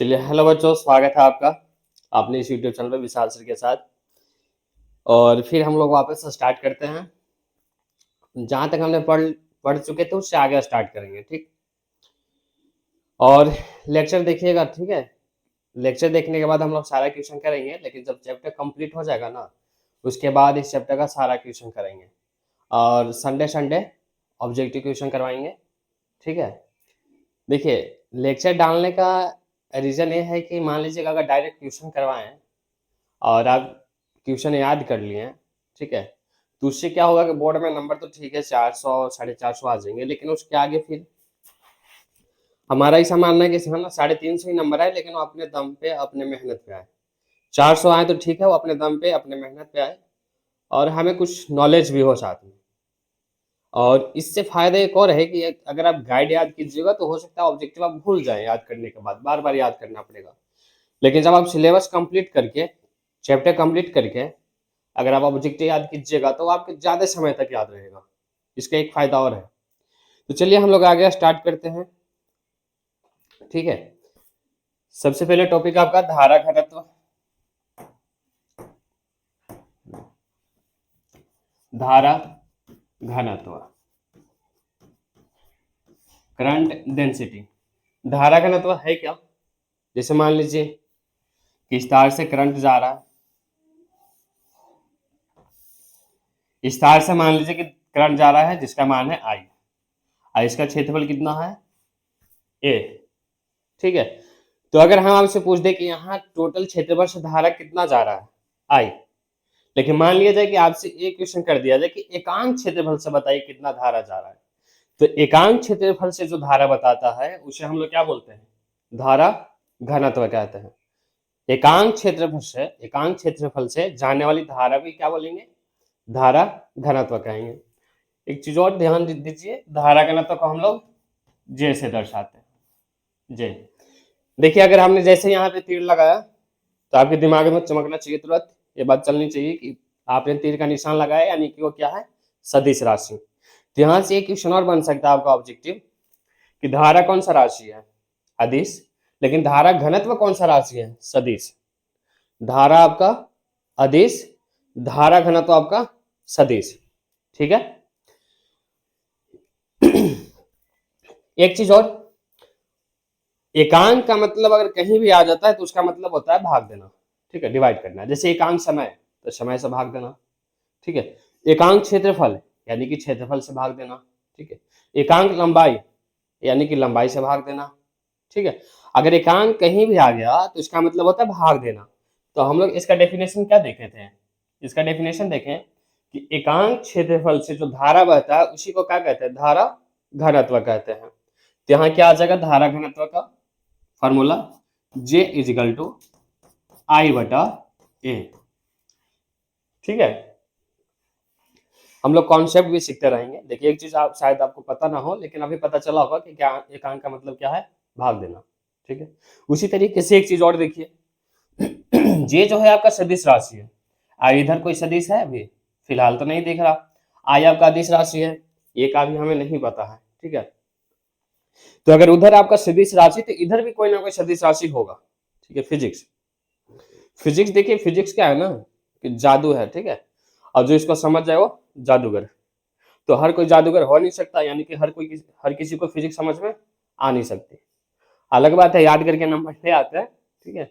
चलिए, हेलो बच्चों, स्वागत है आपका आपने इस यूट्यूब चैनल पे विशाल सर के साथ। और फिर हम लोग वापस से स्टार्ट करते हैं। जहाँ तक हमने पढ़ पढ़ चुके थे उससे आगे स्टार्ट करेंगे, ठीक। और लेक्चर देखिएगा, ठीक है। लेक्चर देखने के बाद हम लोग सारा क्वेश्चन करेंगे, लेकिन जब चैप्टर कंप्लीट हो जाएगा ना, उसके बाद इस चैप्टर का सारा क्वेश्चन करेंगे। और संडे संडे ऑब्जेक्टिव क्वेश्चन करवाएंगे, ठीक है। देखिए, लेक्चर डालने का रीज़न ये है कि मान लीजिए अगर डायरेक्ट क्वेश्चन करवाएं और आप ट्यूशन याद कर लिए हैं, ठीक है, तो उससे क्या होगा कि बोर्ड में नंबर तो ठीक है 400 450 आ जाएंगे, लेकिन उसके आगे फिर हमारा ऐसा मानना है कि हाँ ना 350 ही नंबर आए, लेकिन वो अपने दम पे अपने मेहनत पे आए। 400 आए तो ठीक है, वो अपने दम पे अपने मेहनत पे आए और हमें कुछ नॉलेज भी हो साथ में। और इससे फायदा एक और है कि अगर आप गाइड याद कीजिएगा तो हो सकता है ऑब्जेक्टिव आप भूल जाएं, याद करने के बाद बार बार याद करना पड़ेगा। लेकिन जब आप सिलेबस कंप्लीट करके, चैप्टर कंप्लीट करके अगर आप ऑब्जेक्टिव याद कीजिएगा तो आपके ज़्यादा समय तक याद रहेगा। इसका एक फायदा और है। तो चलिए हम लोग आगे स्टार्ट करते हैं, ठीक है। सबसे पहले टॉपिक आपका धारा घनत्व। धारा घनत्व, करंट डेंसिटी। धारा घनत्व है क्या? जैसे मान लीजिए कि इस तार से करंट जा रहा है, इस तार से मान लीजिए कि करंट जा रहा है जिसका मान है आई, और इसका क्षेत्रफल कितना है ए, ठीक है। तो अगर हम आपसे पूछ दे कि यहाँ टोटल क्षेत्रफल से धारा कितना जा रहा है आई, लेकिन मान लिया जाए कि आपसे एक क्वेश्चन कर दिया जाए कि एकांक क्षेत्रफल से बताइए कितना धारा जा रहा है, तो एकांक क्षेत्रफल से जो धारा बताता है उसे हम लोग क्या बोलते हैं? धारा घनत्व कहते हैं। एकांक क्षेत्रफल से जाने वाली धारा को क्या बोलेंगे? धारा घनत्व कहेंगे। एक चीज और ध्यान दीजिए, धारा घनत्व को हम लोग जे से दर्शाते हैं। जे, देखिए अगर हमने जैसे यहाँ पे तीर लगाया तो आपके दिमाग में चमकना चाहिए, तुरंत ये बात चलनी चाहिए कि आपने तीर का निशान लगाया, यानी कि वो क्या है? सदिश राशि। तो यहाँ से एक क्वेश्चन और बन सकता है आपका ऑब्जेक्टिव कि धारा कौन सा राशि है? अदिश। लेकिन धारा घनत्व कौन सा राशि है? सदिश। धारा आपका अदिश, धारा घनत्व आपका सदिश, ठीक है। एक चीज और, एकांक का मतलब अगर कहीं भी आ जाता है तो उसका मतलब होता है भाग देना, ठीक है, डिवाइड करना। जैसे एकांक समय तो समय से भाग देना, ठीक है। एकांक क्षेत्रफल यानी कि क्षेत्रफल से भाग देना, ठीक है। एकांक लंबाई यानी कि लंबाई से भाग देना, ठीक है। अगर एकांक कहीं भी आ गया तो इसका मतलब होता है भाग देना। तो हम लोग इसका डेफिनेशन क्या देखे थे? इसका डेफिनेशन देखें कि एकांक क्षेत्रफल से जो धारा बहता है उसी को क्या कहते हैं? धारा घनत्व कहते हैं। तो यहाँ क्या आ जाएगा धारा घनत्व का फॉर्मूला? J इजिकल टू आई बटा ए, ठीक है। हम लोग कॉन्सेप्ट भी सीखते रहेंगे। देखिए एक चीज आप शायद आपको पता ना हो, लेकिन अभी पता चला होगा कि क्या एकांक का मतलब क्या है? भाग देना, ठीक है। उसी तरीके से एक चीज और देखिए, जे जो है आपका सदिश राशि है। आई इधर कोई सदिश है अभी फिलहाल तो नहीं दिख रहा। आई आपका अदिश राशि है, ये का भी हमें नहीं पता है, ठीक है। तो अगर उधर आपका सदिश राशि तो इधर भी कोई ना कोई सदिश राशि होगा, ठीक है। फिजिक्स फिजिक्स देखिए, फिजिक्स क्या है ना कि जादू है, ठीक है। और जो इसको समझ जाए वो जादूगर। तो हर कोई जादूगर हो नहीं सकता, यानी कि हर किसी को फिजिक्स समझ में आ नहीं सकती। अलग बात है याद करके नंबर ले आते हैं, ठीक है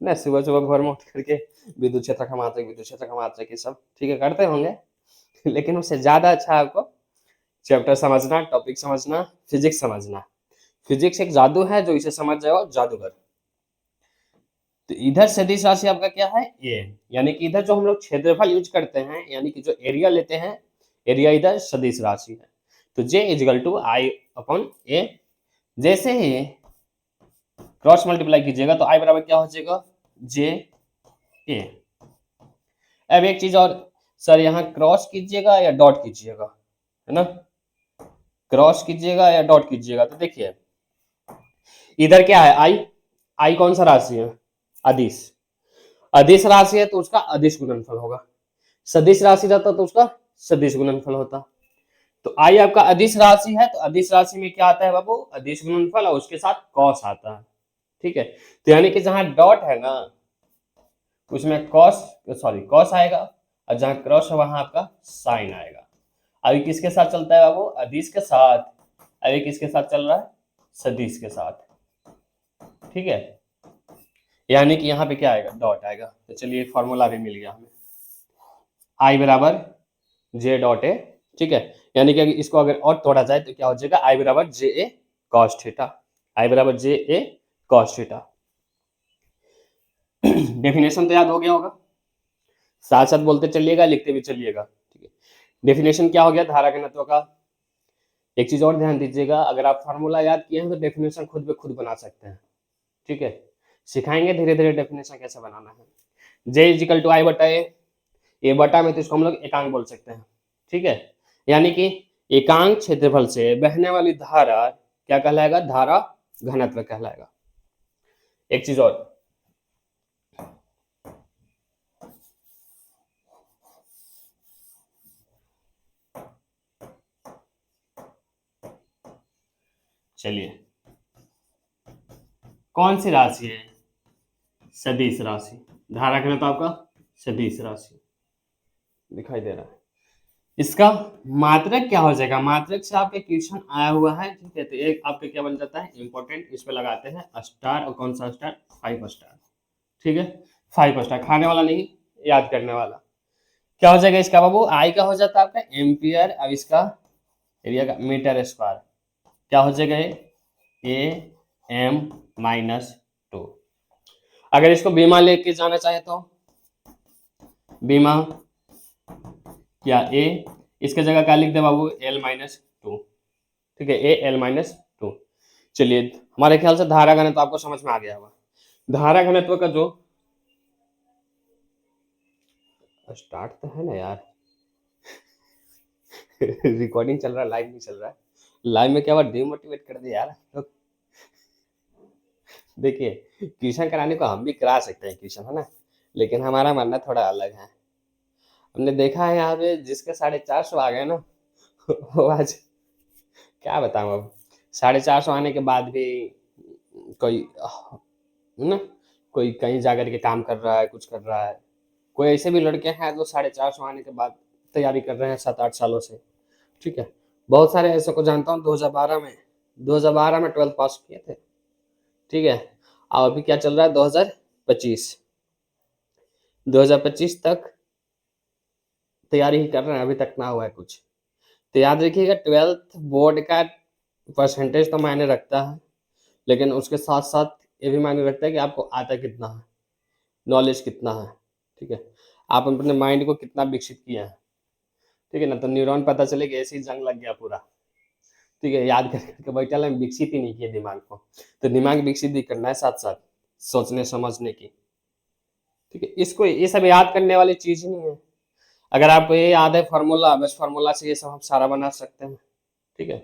ना। सुबह सुबह भोर में उठ करके विद्युत क्षेत्र का मात्रक ये सब ठीक है करते होंगे, लेकिन उससे ज्यादा अच्छा आपको चैप्टर समझना, टॉपिक समझना, फिजिक्स समझना। फिजिक्स एक जादू है, जो इसे समझ जाए वो जादूगर। तो इधर सदिश राशि आपका क्या है? ए, यानी कि इधर जो हम लोग क्षेत्रफल यूज करते हैं, यानी कि जो एरिया लेते हैं, एरिया इधर सदिश राशि है। तो J equal to I upon A. जैसे ही क्रॉस मल्टीप्लाई कीजिएगा तो आई बराबर क्या हो जाएगा? J ए। अब एक चीज और, सर यहाँ क्रॉस कीजिएगा या डॉट कीजिएगा, है ना? क्रॉस कीजिएगा या डॉट कीजिएगा। तो देखिए इधर क्या है? आई, आई कौन सा राशि है? अदिश। अदिश राशि है तो उसका अदिश गुणनफल होगा। सदिश राशि रहता तो उसका सदिश गुणनफल होता। तो आई आपका अदिश राशि है, तो अदिश राशि में क्या आता है बाबू? अदिश गुणनफल, और उसके साथ कॉस आता है, ठीक है। तो यानी कि जहां डॉट है ना उसमें कॉस आएगा, और जहां क्रॉस है वहां आपका साइन आएगा। अभी किसके साथ चलता है बाबू? अदिश के साथ। अभी किसके साथ चल रहा है? सदिश के साथ। ठीक है, यानी कि यहाँ पे क्या आएगा? डॉट आएगा। तो चलिए एक फॉर्मूला भी मिल गया हमें, आई बराबर जे डॉट ए। ठीक है, यानी कि इसको अगर और तोड़ा जाए तो क्या हो जाएगा? आई बराबर J A cos theta. I बराबर J A cos theta. Definition तो याद हो गया होगा, साथ साथ बोलते चलिएगा, लिखते भी चलिएगा। ठीक है, डेफिनेशन क्या हो गया धारा घनत्व का? एक चीज और ध्यान दीजिएगा, अगर आप फॉर्मूला याद किए हैं तो डेफिनेशन खुद पे खुद बना सकते हैं। ठीक है, सिखाएंगे धीरे धीरे डेफिनेशन कैसे बनाना है। जे इजिकल टू आई बटा ए बटा में तो इसको हम लोग एकांक बोल सकते हैं। ठीक है, यानी कि एकांक क्षेत्रफल से बहने वाली धारा क्या कहलाएगा? धारा घनत्व कहलाएगा। एक चीज और, चलिए कौन सी राशि है? सदिश राशि। धारा घनत्व आपका सदिश राशि दिखाई दे रहा है। इसका मात्रक क्या हो जाएगा? मात्रक से आपके क्वेश्चन आया हुआ है। ठीक है, तो एक आपके क्या बन जाता है? इंपॉर्टेंट। इस पे लगाते हैं स्टार, और कौन सा स्टार? 5 स्टार। ठीक है, 5 स्टार, खाने वाला नहीं, याद करने वाला। क्या हो जाएगा इसका बाबू? आई का हो जाता है आपका एम्पियर, अब इसका एरिया का मीटर स्क्वायर। क्या हो जाएगा? A M minus 2। अगर इसको बीमा लेके जाना चाहे तो बीमा या ए, इसके जगह क्या लिख दे बाबू? L minus 2। ठीक है, ए एल माइनस 2। चलिए, हमारे ख्याल से धारा घनत्व आपको समझ में आ गया होगा। धारा घनत्व का जो स्टार्ट तो है ना यार रिकॉर्डिंग चल रहा है, लाइव नहीं चल रहा है। लाइव में क्या हुआ? डिमोटिवेट कर दिया यार तो। देखिए, ट्यूशन कराने को हम भी करा सकते हैं ट्यूशन, है ना, लेकिन हमारा मानना थोड़ा अलग है। हमने देखा है यहाँ पे जिसके 450 आ गए ना वो आज क्या बताऊँ अब, 450 आने के बाद भी कोई ना, कोई कहीं जाकर के काम कर रहा है, कुछ कर रहा है। कोई ऐसे भी लड़के हैं जो 450 आने के बाद तैयारी कर रहे हैं 7-8 सालों से। ठीक है, बहुत सारे ऐसे को जानता हूँ 2012 में 12th पास किए थे। ठीक है, और अभी क्या चल रहा है? 2025 तक तैयारी ही कर रहे हैं, अभी तक ना हुआ है कुछ। तो याद रखिएगा, 12th बोर्ड का परसेंटेज तो मायने रखता है, लेकिन उसके साथ साथ ये भी मायने रखता है कि आपको आता कितना है, नॉलेज कितना है। ठीक है, आप अपने माइंड को कितना विकसित किया है। ठीक है ना, तो न्यूरॉन पता चले कि ऐसे ही जंग लग गया पूरा। ठीक है, याद करके बैठा है, विकसित ही नहीं किया दिमाग को। तो दिमाग विकसित भी करना है साथ साथ सोचने समझने की। ठीक है, इसको ये सब याद करने वाली चीज ही नहीं है। अगर आपको ये याद है फार्मूला, बस फार्मूला से ये सब हम सारा बना सकते हैं। ठीक है,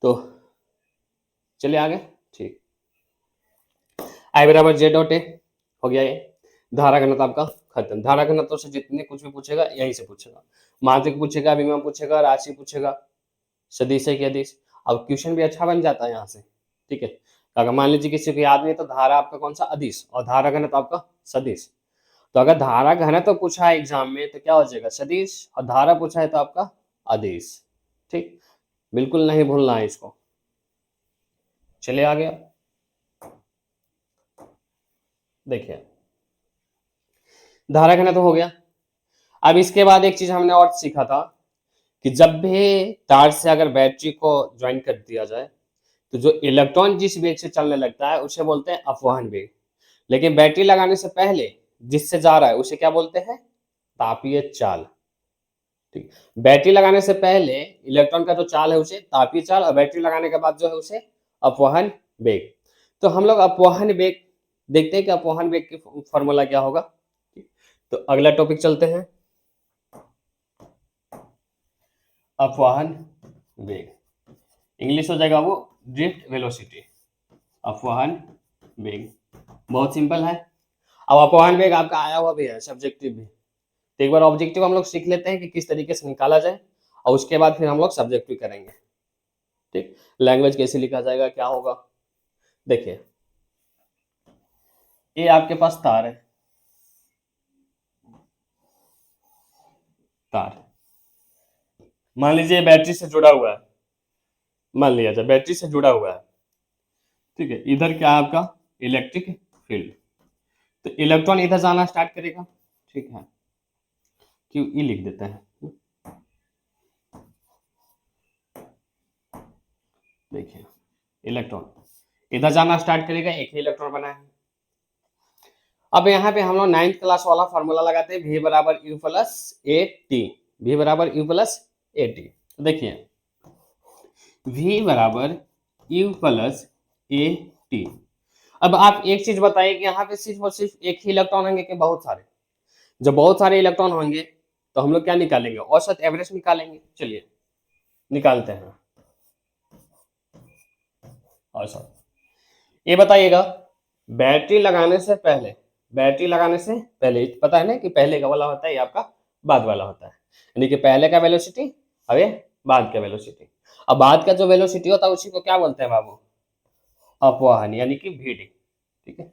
तो चलिए आगे। ठीक, आई बराबर जे डॉट ए हो गया। ये धारा घनत्व आपका खत्म। धारा घनत्व से जितने कुछ भी पूछेगा यहीं से पूछेगा, मात्रक पूछेगा, विभव पूछेगा, राशि पूछेगा, सदिश है कि अदिश। अब क्वेश्चन भी अच्छा बन जाता है यहाँ से। ठीक है, अगर मान लीजिए किसी को याद नहीं तो धारा आपका कौन सा? अदिश, और धारा घनत्व आपका सदिश। तो अगर धारा घनत्व पूछा है एग्जाम में तो क्या हो जाएगा? सदिश, और धारा पूछा है तो आपका अदिश। ठीक, बिल्कुल नहीं भूलना है इसको। चलिए आ गया, देखिए धारा घनत्व हो गया। अब इसके बाद एक चीज हमने और सीखा था कि जब भी तार से अगर बैटरी को ज्वाइन कर दिया जाए तो जो इलेक्ट्रॉन जिस वेग से चलने लगता है उसे बोलते हैं अपवहन वेग। लेकिन बैटरी लगाने से पहले जिससे जा रहा है उसे क्या बोलते हैं? तापीय चाल। ठीक, बैटरी लगाने से पहले इलेक्ट्रॉन का जो चाल है उसे तापीय चाल, और बैटरी लगाने के बाद जो है उसे अपवहन वेग। तो हम लोग अपवहन वेग देखते हैं कि अपवहन वेग की फॉर्मूला क्या होगा। तो अगला टॉपिक चलते हैं, अपवहन वेग। इंग्लिश हो जाएगा वो ड्रिफ्ट वेलोसिटी। अपवहन वेग बहुत सिंपल है। अब अपवहन वेग आपका आया हुआ भी है सब्जेक्टिव भी, तो एक बार ऑब्जेक्टिव हम लोग सीख लेते हैं कि किस तरीके से निकाला जाए, और उसके बाद फिर हम लोग सब्जेक्टिव करेंगे। ठीक, लैंग्वेज कैसे लिखा जाएगा, क्या होगा। देखिए ये आपके पास तार है, तार मान लीजिए बैटरी से जुड़ा हुआ है, मान लिया जाए बैटरी से जुड़ा हुआ है, ठीक है। इधर क्या है आपका इलेक्ट्रिक फील्ड, तो इलेक्ट्रॉन इधर जाना स्टार्ट करेगा, ठीक है। क्यू ई लिख देते हैं। देखिए इलेक्ट्रॉन इधर जाना स्टार्ट करेगा, एक ही इलेक्ट्रॉन बना है। अब यहाँ पे हम लोग 9th क्लास वाला फॉर्मूला लगाते हैं, V बराबर U plus A T, V बराबर U प्लस ए टी। देखिए V बराबर U प्लस ए टी। अब आप एक चीज बताइए कि यहाँ पे सिर्फ और सिर्फ एक ही इलेक्ट्रॉन होंगे कि बहुत सारे? जब बहुत सारे इलेक्ट्रॉन होंगे तो हम लोग क्या निकालेंगे, औसत एवरेज निकालेंगे। चलिए निकालते हैं औसत। ये बताइएगा बैटरी लगाने से पहले, बैटरी लगाने से पहले पता है ना कि पहले का वाला होता है, ये आपका बाद वाला होता है, यानी कि पहले का वेलोसिटी और ये बाद का वेलोसिटी। अब बाद का जो वेलोसिटी होता है उसी को क्या बोलते हैं बाबू, अपवाहन, यानी कि भीड़, ठीक है।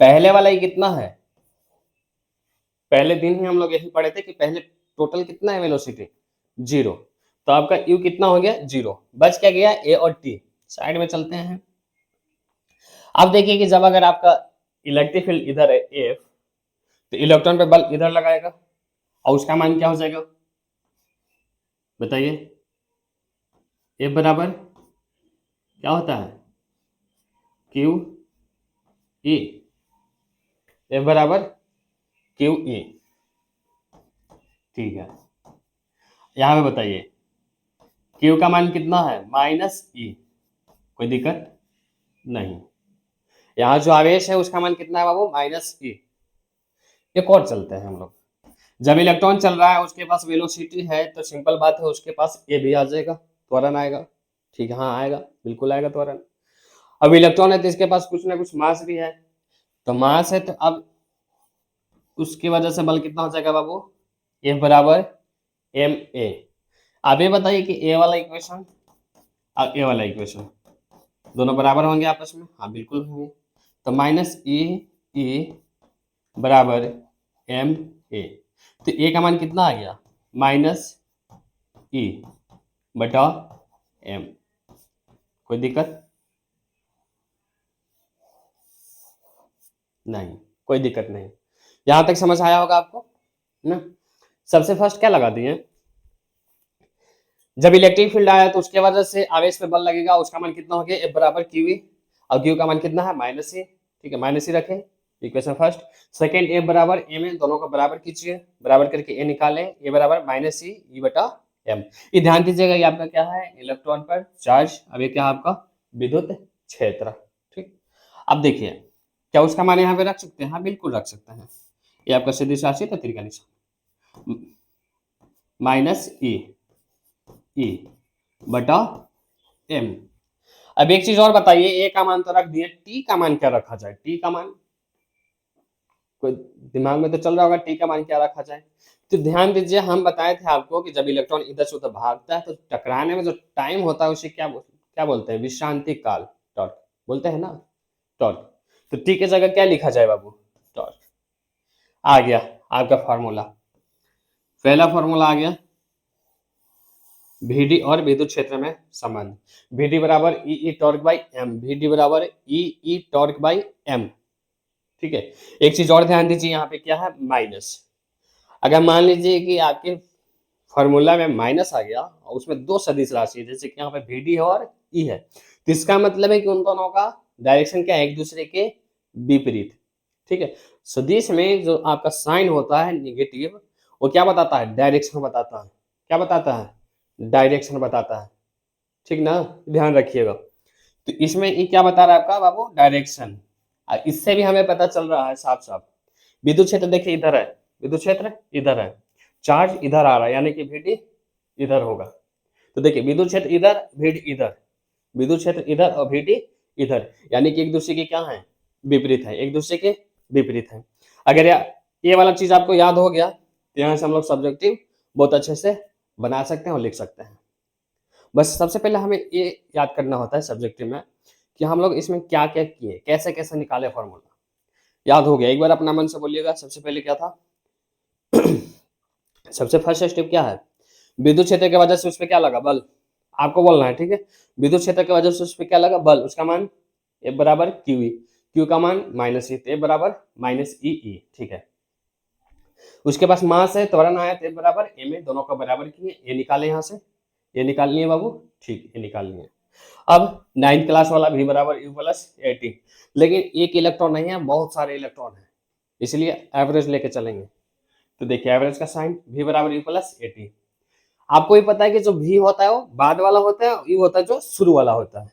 पहले वाला ये कितना है, पहले दिन ही हम लोग यही पढ़े थे कि पहले टोटल कितना है वेलोसिटी, 0। तो आपका यू कितना हो गया, 0। बच क्या गया, ए और टी। साइड में चलते हैं। अब देखिए कि जब अगर आपका इलेक्ट्रिक फील्ड इधर है एफ, तो इलेक्ट्रॉन पे बल इधर लगाएगा और उसका मान क्या हो जाएगा बताइए। एफ बराबर क्या होता है, क्यू ई, एफ बराबर क्यू ई, ठीक है। यहाँ पे बताइए क्यू का मान कितना है, माइनस ई, कोई दिक्कत नहीं। यहाँ जो आवेश है उसका मान कितना है बाबू, माइनस ई। एक और चलते हैं हम लोग। जब इलेक्ट्रॉन चल रहा है उसके पास वेलोसिटी है, तो सिंपल बात है उसके पास ए भी आ जाएगा, त्वरण आएगा, ठीक है। हाँ आएगा, बिल्कुल आएगा त्वरण। अब इलेक्ट्रॉन है तो इसके पास कुछ ना कुछ मास भी है, तो मास है तो अब उसकी वजह से बल कितना हो जाएगा बाबू, एफ बराबर एम ए। अब ये बताइए कि ए वाला इक्वेशन और ए वाला इक्वेशन दोनों बराबर होंगे आपस में, हाँ बिल्कुल होंगे। तो माइनस ई ई बराबर एम ए, तो ए का मान कितना आ गया, माइनस ई बटा एम। कोई दिक्कत नहीं, कोई दिक्कत नहीं। यहां तक समझ आया होगा आपको ना। सबसे फर्स्ट क्या लगा दिए, जब इलेक्ट्रिक फील्ड आया तो उसके वजह से आवेश पे बल लगेगा, उसका मान कितना हो गया, एफ बराबर क्यू ई, और क्यू का मान कितना है, माइनस ई, ठीक है। माइनस ई रखें, इक्वेशन फर्स्ट। सेकंड एफ बराबर एम ए, दोनों को बराबर कीजिए, बराबर करके ए निकालें, ए बराबर माइनस ई ई बटा एम। ये ध्यान दीजिएगा ये आपका क्या है, इलेक्ट्रॉन पर चार्ज। अब ये क्या है आपका विद्युत क्षेत्र, ठीक। अब देखिए क्या उसका मान यहाँ पे रख सकते हैं, हाँ बिल्कुल रख सकते हैं। ये आपका सदिश राशि तो त्रिका निशान, माइनस ई ई बटा एम। अब एक चीज और बताइए, ए का मान तो रख दिए, टी का मान क्या रखा जाए, टी का मान कोई दिमाग में तो चल रहा होगा, टी का मान क्या रखा जाए। तो ध्यान दीजिए हम बताए थे आपको कि जब इलेक्ट्रॉन इधर से उधर भागता है तो टकराने में जो टाइम होता है उसे क्या बोलते हैं, विश्रांति काल, टॉर्क बोलते हैं ना, टॉर्क। तो टी की जगह क्या लिखा जाए बाबू, टॉर्क। आ गया आपका फॉर्मूला, पहला फॉर्मूला आ गया, VD और विद्युत क्षेत्र में संबंध। VD बराबर E torque by M, VD बराबर ई टॉर्क बाई एम, ठीक है। एक चीज और ध्यान दीजिए, यहाँ पे क्या है, माइनस। अगर मान लीजिए कि आपके फॉर्मूला में माइनस आ गया और उसमें दो सदिश राशि जैसे कि यहाँ पे VD है और ई है, तो इसका मतलब है कि उन दोनों का डायरेक्शन क्या है, एक दूसरे के विपरीत, ठीक है। सदिश में जो आपका साइन होता है निगेटिव, वो क्या बताता है, डायरेक्शन बताता है। क्या बताता है, डायरेक्शन बताता है, ठीक ना, ध्यान रखिएगा। तो इसमें ये क्या बता रहा है आपका बाबू, डायरेक्शन। इससे भी हमें पता चल रहा है साफ साफ, विद्युत क्षेत्र देखिए इधर है, विद्युत क्षेत्र इधर है, चार्ज इधर आ रहा है, यानी कि VD इधर होगा। तो देखिए विद्युत क्षेत्र इधर, VD इधर, विद्युत क्षेत्र इधर और VD इधर, यानी कि एक दूसरे के क्या है, विपरीत है, एक दूसरे के विपरीत है। अगर ये वाला चीज आपको याद हो गया तो यहाँ से हम लोग सब्जेक्टिव बहुत अच्छे से बना सकते हैं और लिख सकते हैं। बस सबसे पहले हमें ये याद करना होता है सब्जेक्टिव में कि हम लोग इसमें क्या क्या किए, कैसे कैसे निकाले फॉर्मूला। याद हो गया? एक बार अपना मन से बोलिएगा। सबसे पहले क्या था? सबसे फर्स्ट स्टेप क्या है? विद्युत क्षेत्र की वजह से उस पर क्या लगा? बल। आपको बोलना है, ठीक है। विद्युत क्षेत्र की वजह से उस पर क्या लगा? बल। उसका मान F बराबर क्यू ई, क्यू का मान माइनस ई, तो F बराबर माइनस ई ई, ठीक है। उसके पास मास है, त्वरण आया, तो F बराबर m ए, दोनों का बराबर किए, ये निकाले यहाँ से, ये निकालनी है बाबू, ठीक, ये निकालनी है। अब 9th क्लास वाला v बराबर u प्लस 18, लेकिन एक इलेक्ट्रॉन नहीं है, बहुत सारे इलेक्ट्रॉन है, इसलिए एवरेज लेके चलेंगे। तो देखिए एवरेज का साइन v बराबर u प्लस 18। आपको भी पता है कि जो v होता है वो बाद वाला होता है, u होता है जो शुरू वाला होता है।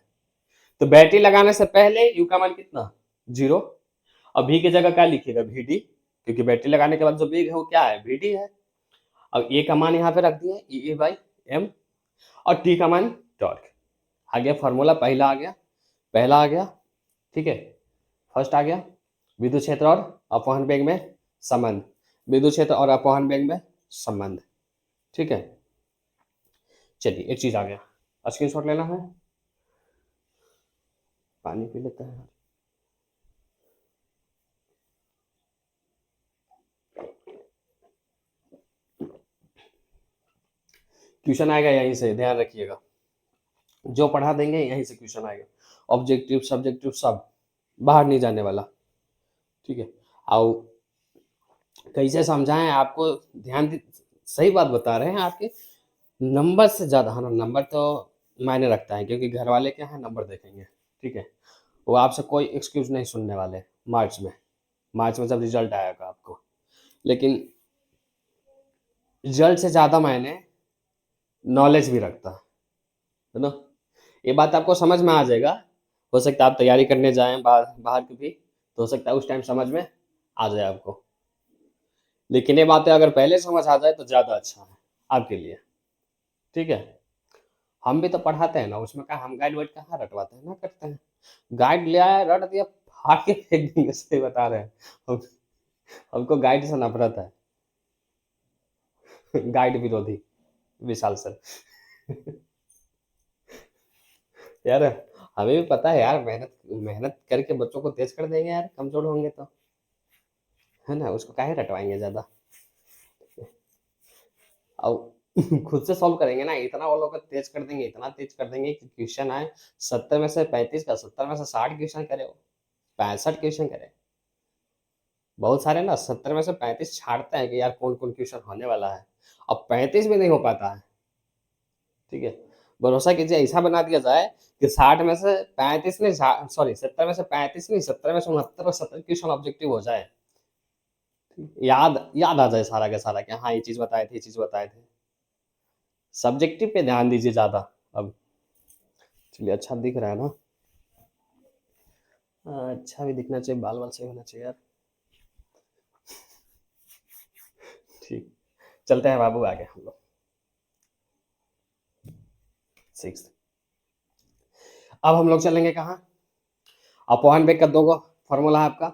तो बैटरी लगाने से पहले u का मान कितना? 0। अब v की जगह क्या लिखिएगा? vd, क्योंकि बैटरी लगाने के बाद जो वेग है वो क्या है? vd है। अब a का मान यहाँ पे रख दिए, ई बाई एम, और t का मान टॉर्क। आ गया फॉर्मूला, पहला आ गया, पहला आ गया, ठीक है, फर्स्ट आ गया। विद्युत क्षेत्र और अपवहन वेग में संबंध, विद्युत क्षेत्र और अपवहन वेग में संबंध, ठीक है। चलिए एक चीज आ गया, स्क्रीनशॉट लेना है, पानी पी लेते हैं। क्वेश्चन आएगा यहीं से, ध्यान रखिएगा, जो पढ़ा देंगे यहीं से क्वेश्चन आएगा। ऑब्जेक्टिव सब्जेक्टिव सब, बाहर नहीं जाने वाला, ठीक है। आओ कैसे समझाएं आपको, ध्यान सही बात बता रहे हैं। आपके नंबर से ज्यादा, हाँ नंबर तो मायने रखता है, क्योंकि घर वाले क्या है, नंबर देखेंगे, ठीक है। वो आपसे कोई एक्सक्यूज नहीं सुनने वाले मार्च में, मार्च में जब रिजल्ट आएगा आपको। लेकिन रिजल्ट से ज्यादा मायने नॉलेज भी रखता है ना। ये बात आपको समझ में आ जाएगा। हो सकता है आप तैयारी करने जाएं बाहर बाहर की भी, तो हो सकता है उस टाइम समझ में आ जाए आपको। लेकिन ये बातें अगर पहले समझ आ जाए तो ज्यादा अच्छा है आपके लिए, ठीक है। हम भी तो पढ़ाते हैं ना, उसमें क्या हम गाइड वाइड कहाँ रटवाते हैं ना, करते हैं। गाइड ले आया, रट दिया, फाड़ के फेंक देंगे, सही बता रहे हैं हम। हमको गाइड से नफरत है, गाइड विरोधी विशाल सर। यार हमें भी पता है यार, मेहनत मेहनत करके बच्चों को तेज कर देंगे यार, कमजोर होंगे तो, है ना, उसको काहे रटवाएंगे ज्यादा। अब खुद से सॉल्व करेंगे ना, इतना वो लोग को तेज कर देंगे, इतना तेज कर देंगे कि क्वेश्चन आए 70 में से 35 का, 70 में से 60 क्वेश्चन करे, वो 65 क्वेश्चन करे। बहुत सारे ना 70 में से 35 छाड़ते हैं कि यार कौन कौन क्वेश्चन होने वाला है, अब 35 भी नहीं हो पाता है, ठीक है। भरोसा कीजिए, ऐसा बना दिया जाए कि 60 में से 35 नहीं, सॉरी 70 में से 35 नहीं, 70 में से 69 और 70 क्वेश्चन ऑब्जेक्टिव हो जाए, याद याद आ जाए सारा का सारा, कि हाँ ये चीज बताए थे, ये चीज बताए थे। सब्जेक्टिव पे ध्यान दीजिए ज्यादा अब। चलिए अच्छा दिख रहा है ना? अच्छा भी दिखना चाहिए, बाल बाल सही होना चाहिए यार, ठीक। चलते हैं बाबू आगे हम लोग, 6। अब हम लोग चलेंगे कहाँ? अपवहन वेग का दो फॉर्मूला है आपका,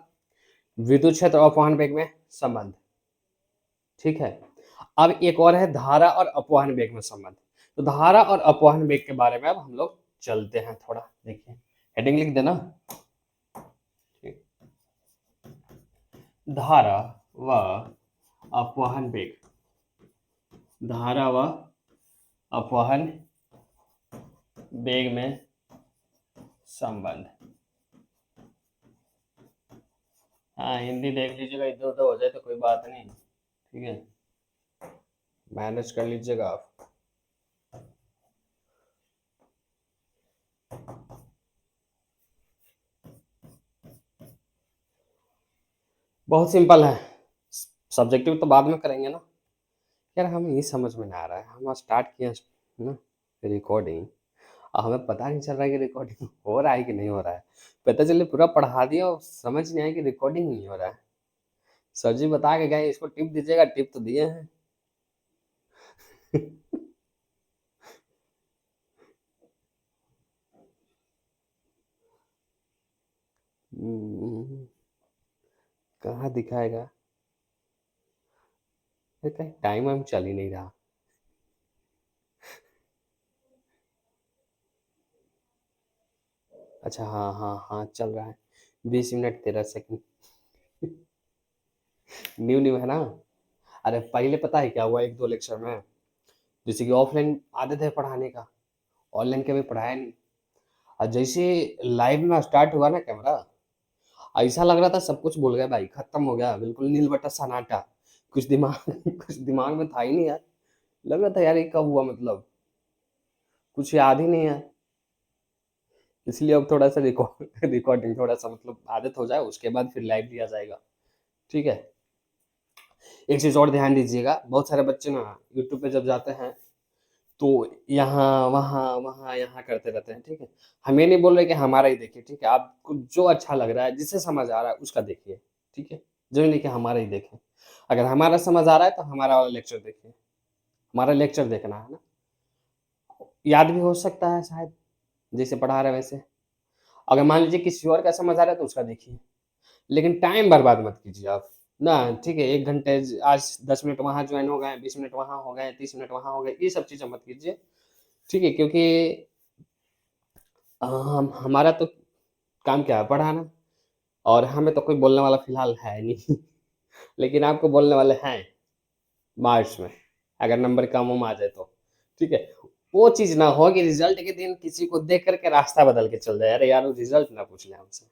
विद्युत क्षेत्र और अपवहन वेग में संबंध, ठीक है। अब एक और है धारा और अपवहन वेग में संबंध। तो धारा और अपवहन वेग के बारे में अब हम लोग चलते हैं थोड़ा, देखिए हेडिंग लिख देना, ठीक। धारा व अपवहन वेग, धारा व अपवहन वेग में संबंध। हाँ हिंदी देख लीजिएगा, इधर उधर हो जाए तो कोई बात नहीं, ठीक है, मैनेज कर लीजिएगा आप। बहुत सिंपल है, सब्जेक्टिव तो बाद में करेंगे ना। यार हमें ये समझ में नहीं आ रहा है, हम स्टार्ट किए ना रिकॉर्डिंग, हमें पता नहीं चल रहा है कि रिकॉर्डिंग हो रहा है कि नहीं हो रहा है। पता चले पूरा पढ़ा दिया और समझ नहीं आया कि रिकॉर्डिंग नहीं हो रहा है। सर जी बता के गए इसको टिप दीजिएगा, टिप तो दिए हैं। हम्म, कहाँ दिखाएगा? ये कहीं टाइम वाइम चल ही नहीं रहा। अच्छा, हाँ हाँ हाँ, चल रहा है। 20 मिनट 13 सेकंड। न्यू न्यू है ना। अरे पहले पता है क्या हुआ, एक दो लेक्चर में जैसे कि ऑफलाइन आते थे पढ़ाने का, ऑनलाइन कभी पढ़ाया नहीं। और जैसे लाइव में स्टार्ट हुआ ना कैमरा, ऐसा लग रहा था सब कुछ भूल गए भाई, खत्म हो गया बिल्कुल, नीलबट्टा सन्नाटा। कुछ दिमाग कुछ दिमाग में था ही नहीं यार। लग रहा था यार ये कब हुआ, मतलब कुछ याद ही नहीं है। इसलिए अब थोड़ा सा रिकॉर्डिंग थोड़ा सा मतलब आदत हो जाए, उसके बाद फिर लाइव लिया जाएगा। ठीक है। एक चीज और ध्यान दीजिएगा, बहुत सारे बच्चे ना यूट्यूब पे जब जाते हैं तो यहाँ वहाँ वहाँ यहाँ करते रहते हैं। ठीक है। हम ये नहीं बोल रहे कि हमारा ही देखिए, ठीक है, आपको जो अच्छा लग रहा है, जिससे समझ आ रहा है उसका देखिए। ठीक है। जरूरी नहीं कि हमारा ही देखें। अगर हमारा समझ आ रहा है तो हमारा वाला लेक्चर देखिए, हमारा लेक्चर देखना है ना। याद भी हो सकता है शायद, जैसे पढ़ा रहे वैसे। अगर मान लीजिए किसी और का समझ आ रहा है तो उसका देखिए, लेकिन टाइम बर्बाद मत कीजिए आप ना। ठीक है, 1 घंटे आज 10 मिनट वहाँ ज्वाइन हो गए, 20 मिनट वहाँ हो गए, 30 मिनट वहाँ हो गए, ये सब चीज़ें मत कीजिए। ठीक है, क्योंकि हम हमारा तो काम क्या है, पढ़ाना। और हमें तो कोई बोलने वाला फिलहाल है नहीं। लेकिन आपको बोलने वाले हैं मार्च में, अगर नंबर कम उम आ जाए तो। ठीक है। वो चीज़ ना हो कि रिजल्ट के दिन किसी को देख करके रास्ता बदल के चल जाए, अरे यार वो रिजल्ट ना पूछ ले हमसे।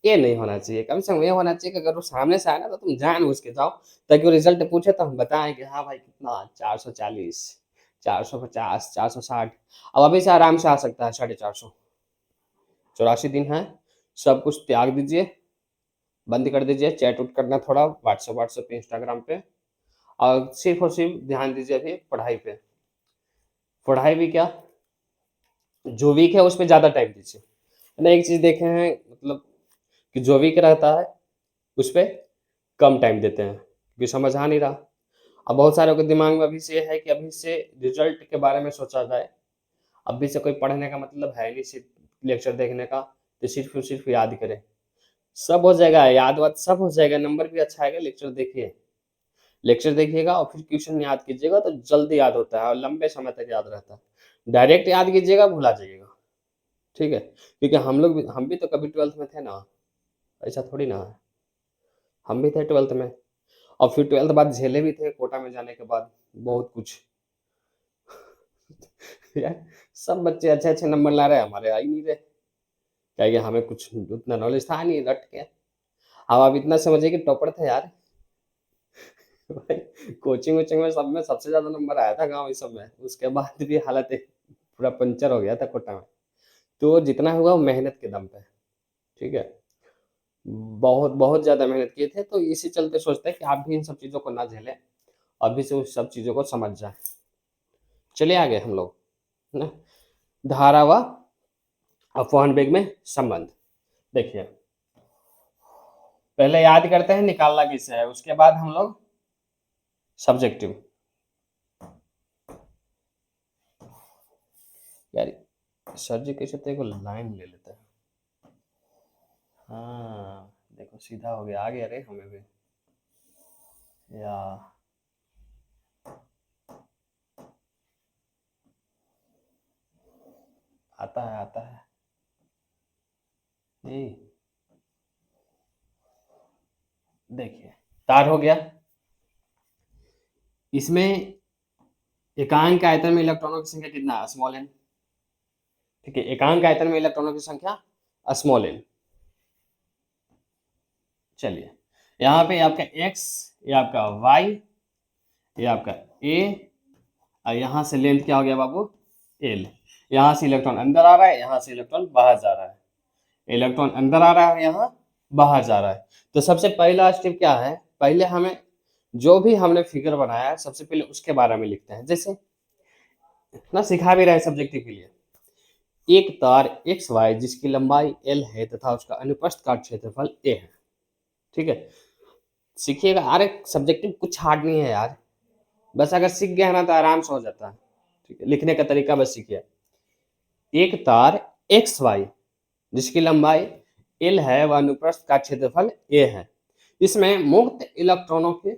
ये नहीं होना चाहिए। कम से कम ये होना चाहिए कि अगर वो सामने से आए ना तो तुम जानबूझ के जाओ, ताकि वो रिजल्ट पूछे तो हम बताएं कि हाँ भाई कितना, 440, 450, 460। अब अभी से आराम से आ सकता है 450। 84 दिन है। सब कुछ त्याग दीजिए, बंद कर दीजिए चैट उट करना, थोड़ा व्हाट्सएप व्हाट्सएप पे, इंस्टाग्राम पे। और सिर्फ और सिर्फ ध्यान दीजिए अभी पढ़ाई पे। पढ़ाई भी क्या, जो वीक है उस पर ज़्यादा टाइम दीजिए। मैंने एक चीज़ देखे हैं, मतलब कि जो वीक रहता है उस पर कम टाइम देते हैं, क्योंकि समझ आ नहीं रहा। अब बहुत सारे के दिमाग में अभी से है कि अभी से रिजल्ट के बारे में सोचा जाए। अभी से कोई पढ़ने का मतलब है नहीं, सिर्फ लेक्चर देखने का, तो सिर्फ और सिर्फ याद करें। सब हो जाएगा, याद वाद सब हो जाएगा, नंबर भी अच्छा आएगा। लेक्चर देखिए, लेक्चर देखिएगा और फिर क्वेश्चन याद कीजिएगा तो जल्दी याद होता है और लंबे समय तक याद रहता है। डायरेक्ट याद कीजिएगा भुला जाइएगा। ठीक है, क्योंकि हम भी तो कभी 12th में थे ना, ऐसा थोड़ी ना है। हम भी थे 12th में, और फिर 12th बाद झेले भी थे कोटा में जाने के बाद बहुत कुछ। यार सब बच्चे अच्छे अच्छे नंबर ला रहे हैं, हमारे आ ही नहीं रहे। क्या कि हमें कुछ उतना नॉलेज था नहीं, रट के हम अब इतना समझे कि टॉपर थे यार। भाई कोचिंग वोचिंग में सब में सबसे ज्यादा नंबर आया था गांव, इस सब में। उसके बाद भी हालत पूरा पंचर हो गया था कोटा में। तो जितना हुआ वो मेहनत के दम पे। ठीक है। बहुत बहुत ज्यादा मेहनत किए थे, तो इसी चलते सोचते हैं कि आप भी इन सब चीजों को ना झेलें, अभी से उस सब चीजों को समझ जाए। चलिए आगे हम लोग, है ना। धारा व अपवहन वेग में संबंध। देखिए, पहले याद करते हैं निकालना किससे है, उसके बाद हम लोग सब्जेक्टिव। यार सर जी कैसे तो एक लाइन ले लेते हैं। हाँ देखो सीधा हो गया, आ गया रे हमें भी। या आता है आता है। ये देखिए, तार हो गया। इसमें एकांक आयतन में इलेक्ट्रॉनों की संख्या कितना है, स्मॉल एन। ठीक है, एकांक आयतन में इलेक्ट्रॉनों की संख्या स्मॉल एन। चलिए, यहाँ पे आपका x, ये आपका y, ये आपका a, और यहाँ से लेंथ क्या हो गया बाबू, l। यहाँ से इलेक्ट्रॉन अंदर आ रहा है, यहाँ से इलेक्ट्रॉन बाहर जा रहा है। इलेक्ट्रॉन अंदर आ रहा है, यहाँ बाहर जा रहा है। तो सबसे पहला स्टेप क्या है, पहले हमें जो भी हमने फिगर बनाया है सबसे पहले उसके बारे में लिखते हैं। जैसे ना सिखा भी रहे हैं सब्जेक्टिव के लिए, एक तार एक्स वाई जिसकी लंबाई l है तथा उसका अनुप्रस्थ काट क्षेत्रफल a है। ठीक है, सीखिएगा। अरे सब्जेक्टिव कुछ हार्ड नहीं है यार, बस अगर सीख गया ना तो आराम से हो जाता है। ठीक है, लिखने का तरीका बस सीखिए। एक तार एक्स वाई जिसकी लंबाई l है व अनुप्रस्थ का क्षेत्रफल a है, इसमें मुक्त इलेक्ट्रॉनों की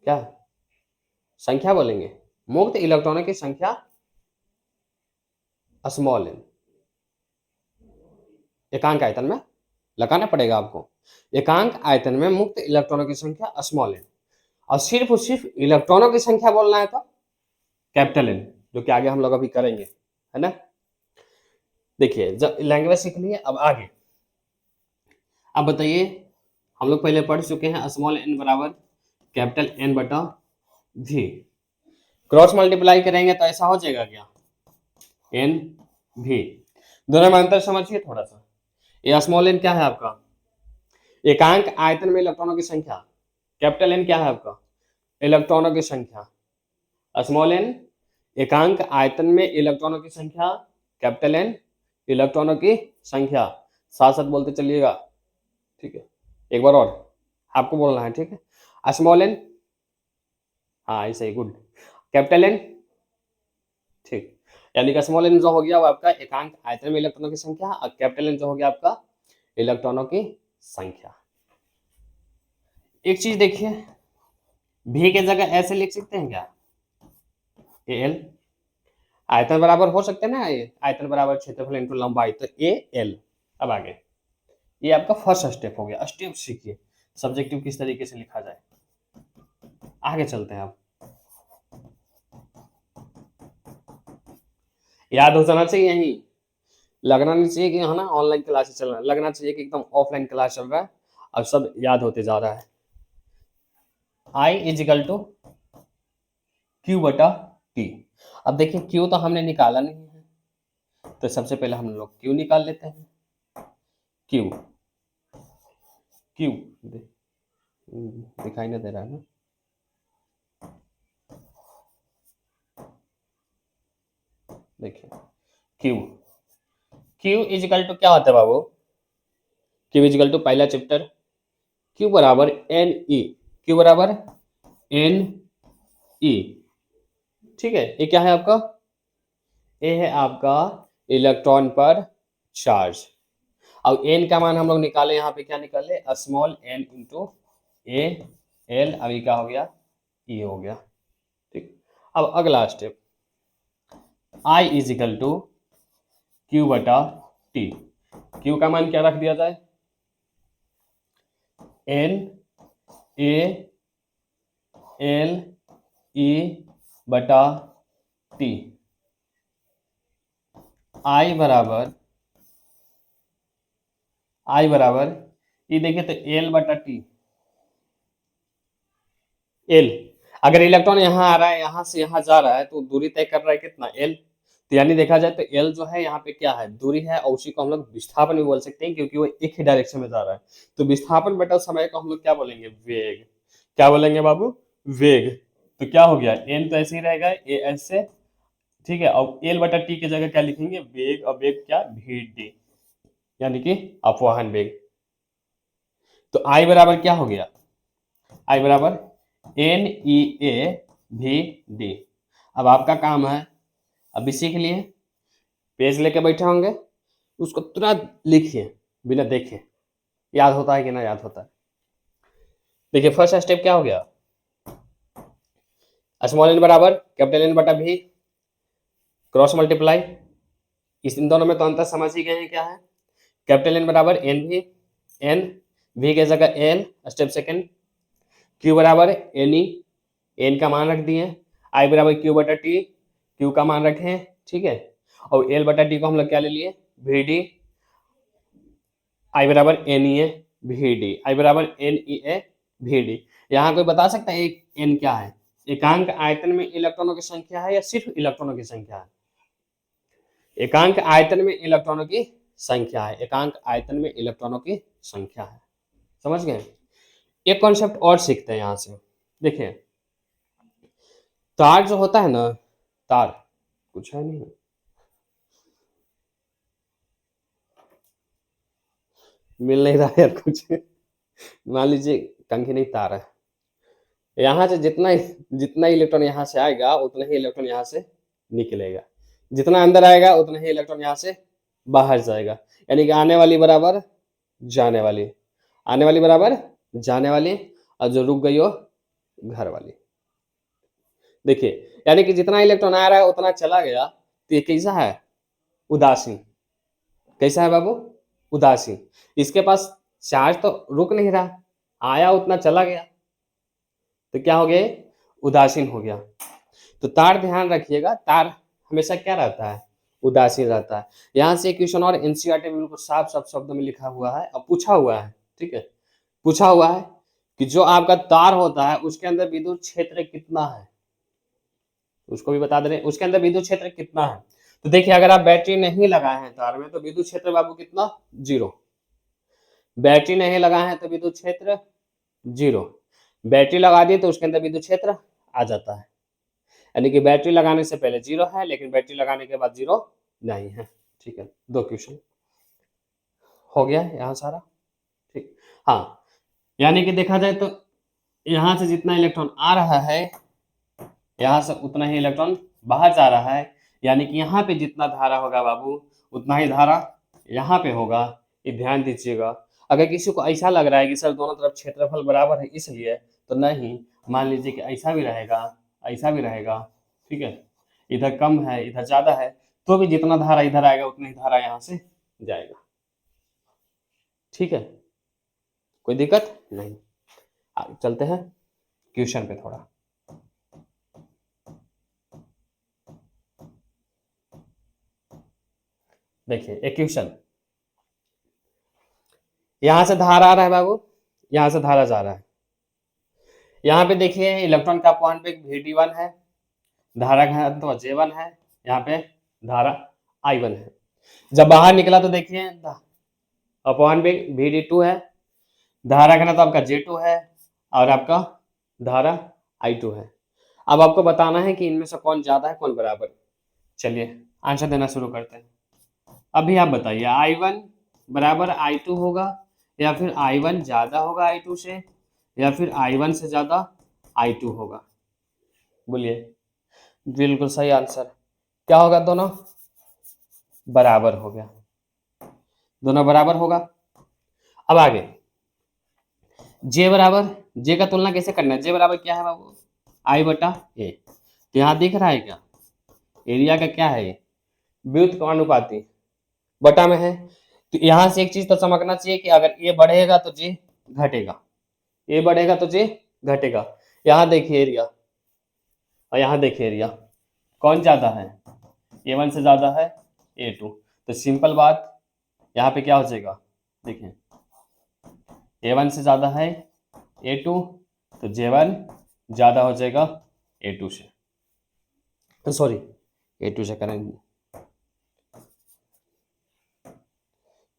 क्या संख्या बोलेंगे, मुक्त इलेक्ट्रॉनों की संख्या स्मॉल एन। एकांक आयतन में लगाना पड़ेगा आपको। एकांक आयतन में मुक्त इलेक्ट्रॉनों की संख्या स्मॉल एन, और सिर्फ इलेक्ट्रॉनों की संख्या बोलना है तो कैपिटल एन, जो कि आगे हम लोग अभी करेंगे, है ना। देखिए जब लैंग्वेज सीख लिए, अब आगे अब बताइए, हम लोग पहले पढ़ चुके हैं स्मॉल एन बराबर कैपिटल एन बटा भी। क्रॉस मल्टीप्लाई करेंगे तो ऐसा हो जाएगा क्या, एन भी। दोनों में अंतर समझिए थोड़ा सा। ये स्मॉल एन क्या है आपका, एकांक आयतन में इलेक्ट्रॉनों की संख्या। कैपिटल एन क्या है आपका, इलेक्ट्रॉनों की संख्या। स्मॉल एन एकांक आयतन में इलेक्ट्रॉनों की संख्या, कैपिटल एन इलेक्ट्रॉनों की संख्या। साथ साथ बोलते चलिएगा, ठीक है। एक बार और आपको बोलना है, ठीक है। स्मॉल एन, हाँ ऐसे ही, गुड। कैपिटल एन, ठीक। यानी कि स्मॉल एन जो हो गया वो आपका एकांक आयतन में इलेक्ट्रॉनों की संख्या, और कैपिटल एन जो हो गया आपका इलेक्ट्रॉनों की संख्या। एक चीज देखिए, भी के जगह ऐसे लिख सकते हैं क्या, ए एल। आयतन बराबर हो सकते हैं ना, आयतन बराबर क्षेत्रफल इंटू लंबाई, तो ए एल। अब आगे ये आपका फर्स्ट स्टेप हो गया। स्टेप सीखिए सब्जेक्टिव किस तरीके से लिखा जाए, आगे चलते हैं। अब याद हो जाना चाहिए, यही लगना नहीं चाहिए कि है ना ऑनलाइन क्लासेस चल रहा है, लगना चाहिए कि एकदम ऑफलाइन क्लास चल रहा है और सब याद होते जा रहा है। आई इजिकल टू क्यू बटा टी। अब देखिए क्यू तो हमने निकाला नहीं है, तो सबसे पहले हम लोग क्यू निकाल लेते हैं। क्यू क्यू दिखाई नहीं दे रहा है ना, देखिए क्यू, क्यू इजिकल टू क्या होता है बाबू, क्यू इजिकल टू पहला चैप्टर, क्यू बराबर एन ई, क्यू बराबर एन ई, ठीक है। ये क्या है आपका, ये है आपका इलेक्ट्रॉन पर चार्ज। अब एन का मान हम लोग निकाले, यहाँ पे क्या निकाले, small n into A L. अभी क्या हो गया, ई हो गया, ठीक। अब अगला step, I is equal to Q बटा टी। क्यू का मान क्या रख दिया जाए, एन ए एल ई बटा टी। आई बराबर ये देखिए तो एल बटा टी। एल, अगर इलेक्ट्रॉन यहाँ आ रहा है, यहाँ से यहाँ जा रहा है, तो दूरी तय कर रहा है कितना, एल। तो यानी देखा जाए तो एल जो है यहाँ पे क्या है, दूरी है, और उसी को हम लोग विस्थापन भी बोल सकते हैं, क्योंकि वो एक ही डायरेक्शन में जा रहा है। तो विस्थापन बटा समय को हम लोग क्या बोलेंगे, वेग। क्या बोलेंगे बाबू, वेग। तो क्या हो गया, एन तो ऐसे ही रहेगा, ए ऐसे, ठीक है। और एल बटा टी की जगह क्या लिखेंगे, वेग, और वेग क्या, वी डी, यानी कि अपवाहन वेग। तो आई बराबर क्या हो गया, आई बराबर एन ई ए भी डी। अब आपका काम है, अभी सीख लिए, पेज लेके बैठे होंगे, उसको तुरंत लिखिए बिना देखे, याद होता है कि ना याद होता है। देखिए फर्स्ट स्टेप क्या हो गया, स्मॉल एन बराबर कैपिटल एन बटा भी, क्रॉस मल्टीप्लाई। इस इन दोनों में तो अंतर समझ ही गए हैं क्या है, कैपिटल एन बराबर एन भी, एन भी के जगह एल, स्टेप सेकंड। क्यू बराबर एन ई, एन का मान रख दिए। आई बराबर क्यू बटा टी, क्यू का मान रखे, ठीक है। और एल बटा टी को हम लोग क्या ले लिए, वी डी। आई बराबर N E A V D, I बराबर N E A V D. यहाँ कोई बता सकता है एक एन क्या है, एकांक आयतन में इलेक्ट्रॉनों की संख्या है या सिर्फ इलेक्ट्रॉनों की संख्या है, एकांक आयतन में इलेक्ट्रॉनों की संख्या है, एकांक आयतन में इलेक्ट्रॉनों की संख्या है। समझ गए। एक कॉन्सेप्ट और सीखते हैं यहां से, देखिए तार जो होता है ना, तार कुछ है नहीं, मिल नहीं रहा है यार कुछ मान लीजिए कंघी नहीं, तार है। यहाँ से जितना जितना इलेक्ट्रॉन यहाँ से आएगा उतना ही इलेक्ट्रॉन यहाँ से निकलेगा, जितना अंदर आएगा उतना ही इलेक्ट्रॉन यहाँ से बाहर जाएगा। यानी कि आने वाली बराबर जाने वाली, आने वाली बराबर जाने वाली, और जो रुक गई वो घर वाली। देखिए यानी कि जितना इलेक्ट्रॉन आ रहा है उतना चला गया, तो ये कैसा है, उदासीन। कैसा है बाबू, उदासीन। इसके पास चार्ज तो रुक नहीं रहा, आया उतना चला गया, तो क्या हो गया, उदासीन हो गया। तो तार ध्यान रखिएगा, तार हमेशा क्या रहता है, उदासीन रहता है। यहाँ से क्वेश्चन और एनसीईआरटी में बिल्कुल साफ साफ शब्दों में लिखा हुआ है और पूछा हुआ है, ठीक है, पूछा हुआ है कि जो आपका तार होता है उसके अंदर विद्युत क्षेत्र कितना है, उसको भी बता दे रहे हैं, उसके अंदर विद्युत क्षेत्र कितना है। तो देखिए अगर आप बैटरी नहीं लगाए हैं तार में तो विद्युत क्षेत्र बाबू कितना, 0। बैटरी नहीं लगाए हैं तो विद्युत क्षेत्र 0। बैटरी लगा दी तो उसके अंदर विद्युत क्षेत्र आ जाता है, यानी कि बैटरी लगाने से पहले 0 है लेकिन बैटरी लगाने के बाद 0 नहीं है। ठीक है, 2 क्वेश्चन हो गया यहाँ सारा, ठीक। हाँ, यानी कि देखा जाए तो यहाँ से जितना इलेक्ट्रॉन आ रहा है यहाँ से उतना ही इलेक्ट्रॉन बाहर जा रहा है, यानी कि यहाँ पे जितना धारा होगा बाबू उतना ही धारा यहाँ पे होगा। ये ध्यान दीजिएगा। अगर किसी को ऐसा लग रहा है कि सर दोनों तरफ क्षेत्रफल बराबर है इसलिए, तो नहीं, मान लीजिए कि ऐसा भी रहेगा, ऐसा भी रहेगा, ठीक है, इधर कम है इधर ज्यादा है, तो भी जितना धारा इधर आएगा उतनी ही धारा यहाँ से जाएगा। ठीक है, कोई दिक्कत नहीं। आगे चलते हैं क्वेश्चन पे थोड़ा। देखिए एक क्वेश्चन, यहां से धारा आ रहा है बाबू, यहां से धारा जा रहा है, यहाँ पे देखिए इलेक्ट्रॉन का अपॉन पे Vd1 है, धारा घनत्व J1 है, यहाँ पे धारा I1 है। जब बाहर निकला तो देखिए अपॉन पे Vd2 है, धारा घनत्व आपका J2 है और आपका धारा I2 है। अब आपको बताना है कि इनमें से कौन ज्यादा है कौन बराबर। चलिए आंसर देना शुरू करते हैं। अभी आप बताइए I1 बराबर I2 होगा या फिर I1 ज्यादा होगा I2 से या फिर I1 से ज्यादा I2 होगा, बोलिए। बिल्कुल सही आंसर, क्या होगा, दोनों बराबर हो गया, दोनों बराबर होगा। अब आगे J बराबर, J का तुलना कैसे करना है, J बराबर क्या है बाबू, I बटा A। तो यहाँ दिख रहा है क्या, एरिया का क्या है, व्युत्क्रमानुपाती बटा में है। तो यहाँ से एक चीज तो समझना चाहिए कि अगर ये बढ़ेगा तो J घटेगा, ये बढ़ेगा तो J घटेगा। यहाँ देखिए एरिया और यहाँ देखिए एरिया, कौन ज्यादा है, A1 से ज्यादा है A2। तो सिंपल बात यहाँ पे क्या हो जाएगा, देखिए A1 से ज्यादा है A2 तो J1 ज्यादा हो जाएगा A2 से, तो सॉरी A2 से करेंगे,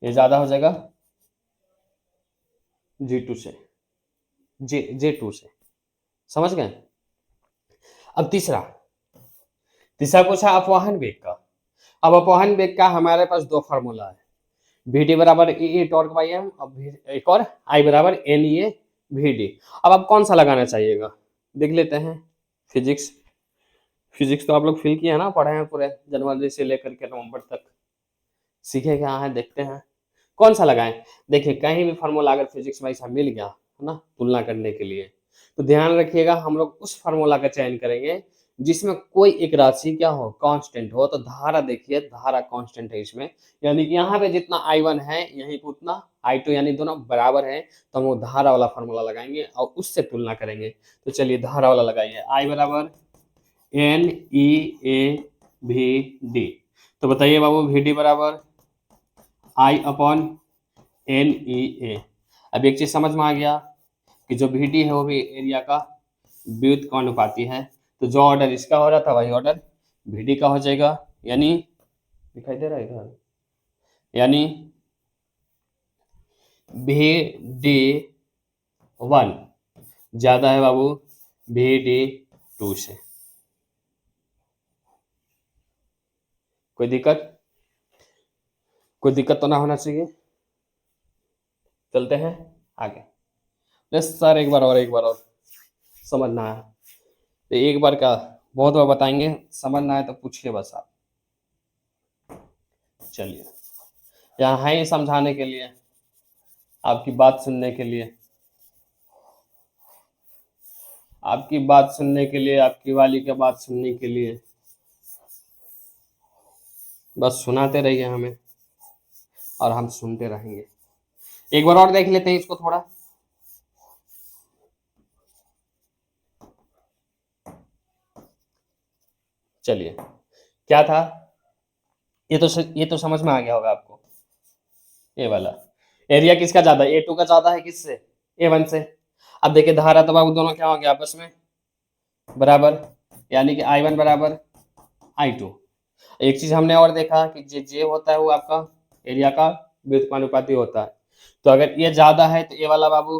ये ज्यादा हो जाएगा G2 से, J2 से, समझ गए। अब तीसरा पूछा अपवहन वेग का। अब अपवहन वेग का हमारे पास दो फार्मूला है, Vd बराबर E टॉर्क बाई एम, अब एक और I बराबर NE Vd। अब आप कौन सा लगाना चाहिएगा, देख लेते हैं। फिजिक्स तो आप लोग फील किए हैं ना, पढ़े हैं पूरे जनवरी से लेकर के नवंबर तक, सीखे क्या है, देखते हैं कौन सा लगाएं। देखिए कहीं भी फार्मूला अगर फिजिक्स में ऐसा मिल गया है ना तुलना करने के लिए, तो ध्यान रखिएगा हम लोग उस फार्मूला का चयन करेंगे जिसमें कोई एक राशि क्या हो, कांस्टेंट हो। तो धारा देखिए, धारा कांस्टेंट है इसमें, यानी कि यहाँ पे जितना I1 है यहीं पे उतना I2, यानी दोनों बराबर है, तो हम वो धारा वाला फार्मूला लगाएंगे और उससे तुलना करेंगे। तो चलिए धारा वाला लगाइए, I बराबर NE VD। तो बताइए बाबू VD बराबर I अपॉन NEA। अब एक चीज समझ में आ गया कि जो VD है वो भी एरिया का व्युत्क्रमानुपाती है, तो जो ऑर्डर इसका हो रहा था वही ऑर्डर VD का हो जाएगा, यानी दिखाई दे रहा है इधर, यानी VD1 ज्यादा है बाबू VD2 से। कोई दिक्कत तो ना होना चाहिए। चलते हैं आगे। बस सर एक बार और समझना है, तो एक बार का बहुत बार बताएंगे, समझना है तो पूछिए बस आप। चलिए यहाँ है समझाने के लिए, आपकी बात सुनने के लिए, आपकी बात सुनने के लिए, आपकी वाली की बात सुनने के लिए, बस सुनाते रहिए हमें, और हम सुनते रहेंगे। एक बार और देख लेते हैं इसको थोड़ा। चलिए, क्या था ये तो समझ में आ गया होगा आपको। ये वाला एरिया किसका ज्यादा है, A2 का ज्यादा है किससे, A1 से। अब देखिए धारा तो बाबू दोनों क्या हो गया आपस में बराबर, यानी कि I1 बराबर I2। एक चीज हमने और देखा कि जे होता है वो आपका एरिया का व्युत्पानुपाती होता है। तो अगर ये ज्यादा है तो ये वाला बाबू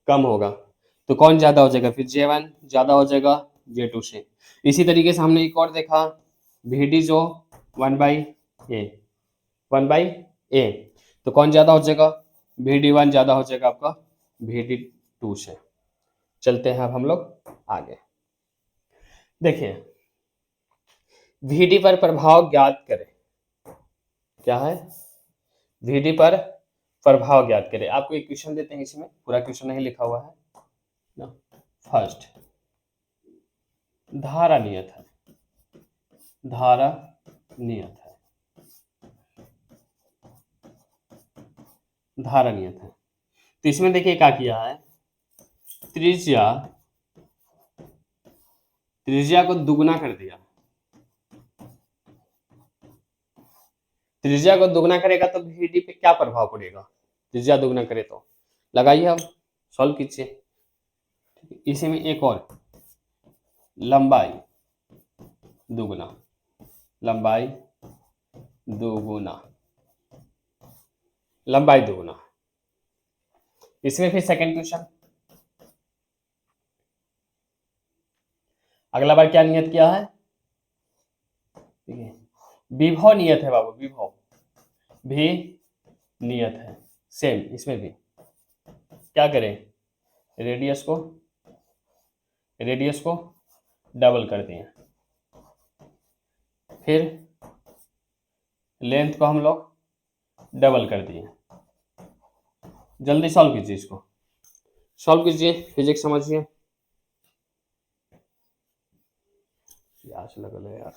कम होगा, तो कौन ज्यादा हो जाएगा, फिर J1 ज्यादा हो जाएगा J2 से। इसी तरीके से हमने एक और देखा VD जो 1/A तो कौन ज्यादा हो जाएगा, VD1 ज्यादा हो जाएगा आपका VD2 से। चलते हैं अब हम लोग आगे। देखिए VD पर प्रभाव ज्ञात करें, क्या है, VD पर प्रभाव ज्ञात करें। आपको एक क्वेश्चन देते हैं, इसमें पूरा क्वेश्चन नहीं लिखा हुआ है ना। फर्स्ट धारा नियत है, धारा नियत है, धारा नियत है। तो इसमें देखिए क्या किया है, त्रिज्या त्रिज्या को दुगना कर दिया। त्रिज्या को दुगना करेगा तो VD पे क्या प्रभाव पड़ेगा, त्रिज्या दुगना करे तो लगाइए, अब सॉल्व कीजिए। इसी में एक और लंबाई दुगुना, लंबाई दुगुना, लंबाई दुगुना। इसमें फिर सेकंड क्वेश्चन, अगला बार क्या नियत किया है, ठीक है, विभव नियत है बाबू, विभव भी नियत है। सेम इसमें भी क्या करें, रेडियस को डबल कर दिए, फिर लेंथ को हम लोग डबल कर दिए। जल्दी सॉल्व कीजिए, इसको सॉल्व कीजिए, फिजिक्स समझिए। लगल है यार,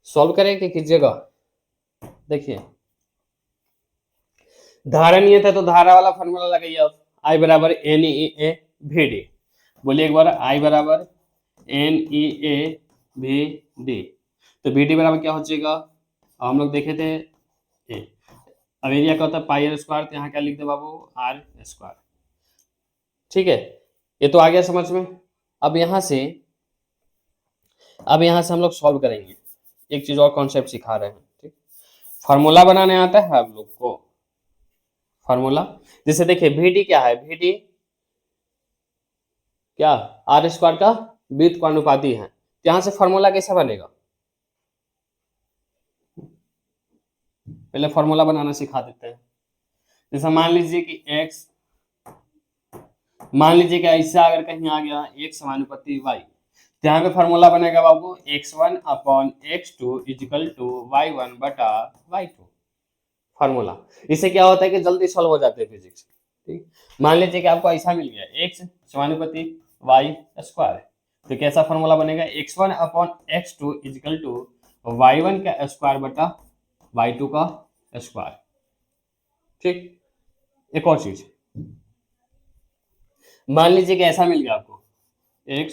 सॉल्व करें कि कीजिएगा। देखिए धारा नियत है तो धारा वाला फॉर्मूला लगाइए अब, I बराबर NEA VD। बोलिए एक बार, I बराबर NEA VD। तो VD बराबर क्या हो जाएगा, हम लोग देखे थे ए, अब एरिया क्या होता है पाई आर स्क्वायर, तो यहाँ क्या लिख दे बाबू आर स्क्वायर। ठीक है, ये तो आ गया समझ में। अब यहाँ से हम लोग सॉल्व करेंगे, एक चीज और कॉन्सेप्ट सिखा रहे हैं, ठीक। फार्मूला बनाने आता है आप लोग को, फार्मूला जैसे देखिए VD क्या है, VD क्या आर स्क्वायर का व्युत्क्रमानुपाती है। यहां से फार्मूला कैसा बनेगा, पहले फार्मूला बनाना सिखा देते हैं। जैसे मान लीजिए कि x, मान लीजिए कि ऐसा अगर कहीं आ गया x समानुपाती y, तो यहाँ पे फार्मूला बनेगा बाबू x1 upon x2 is equal to y1 बटा y2। फार्मूला इससे क्या होता है कि जल्दी सॉल्व हो जाते हैं फिजिक्स, ठीक। मान लीजिए कि आपको ऐसा मिल गया x समानुपाती y स्क्वायर, तो कैसा फार्मूला बनेगा x1 upon x2 is equal to y1 का स्क्वायर बटा y2 का स्क्वायर, ठीक। एक और चीज मान लीजिए कि ऐसा मिल गया आपको x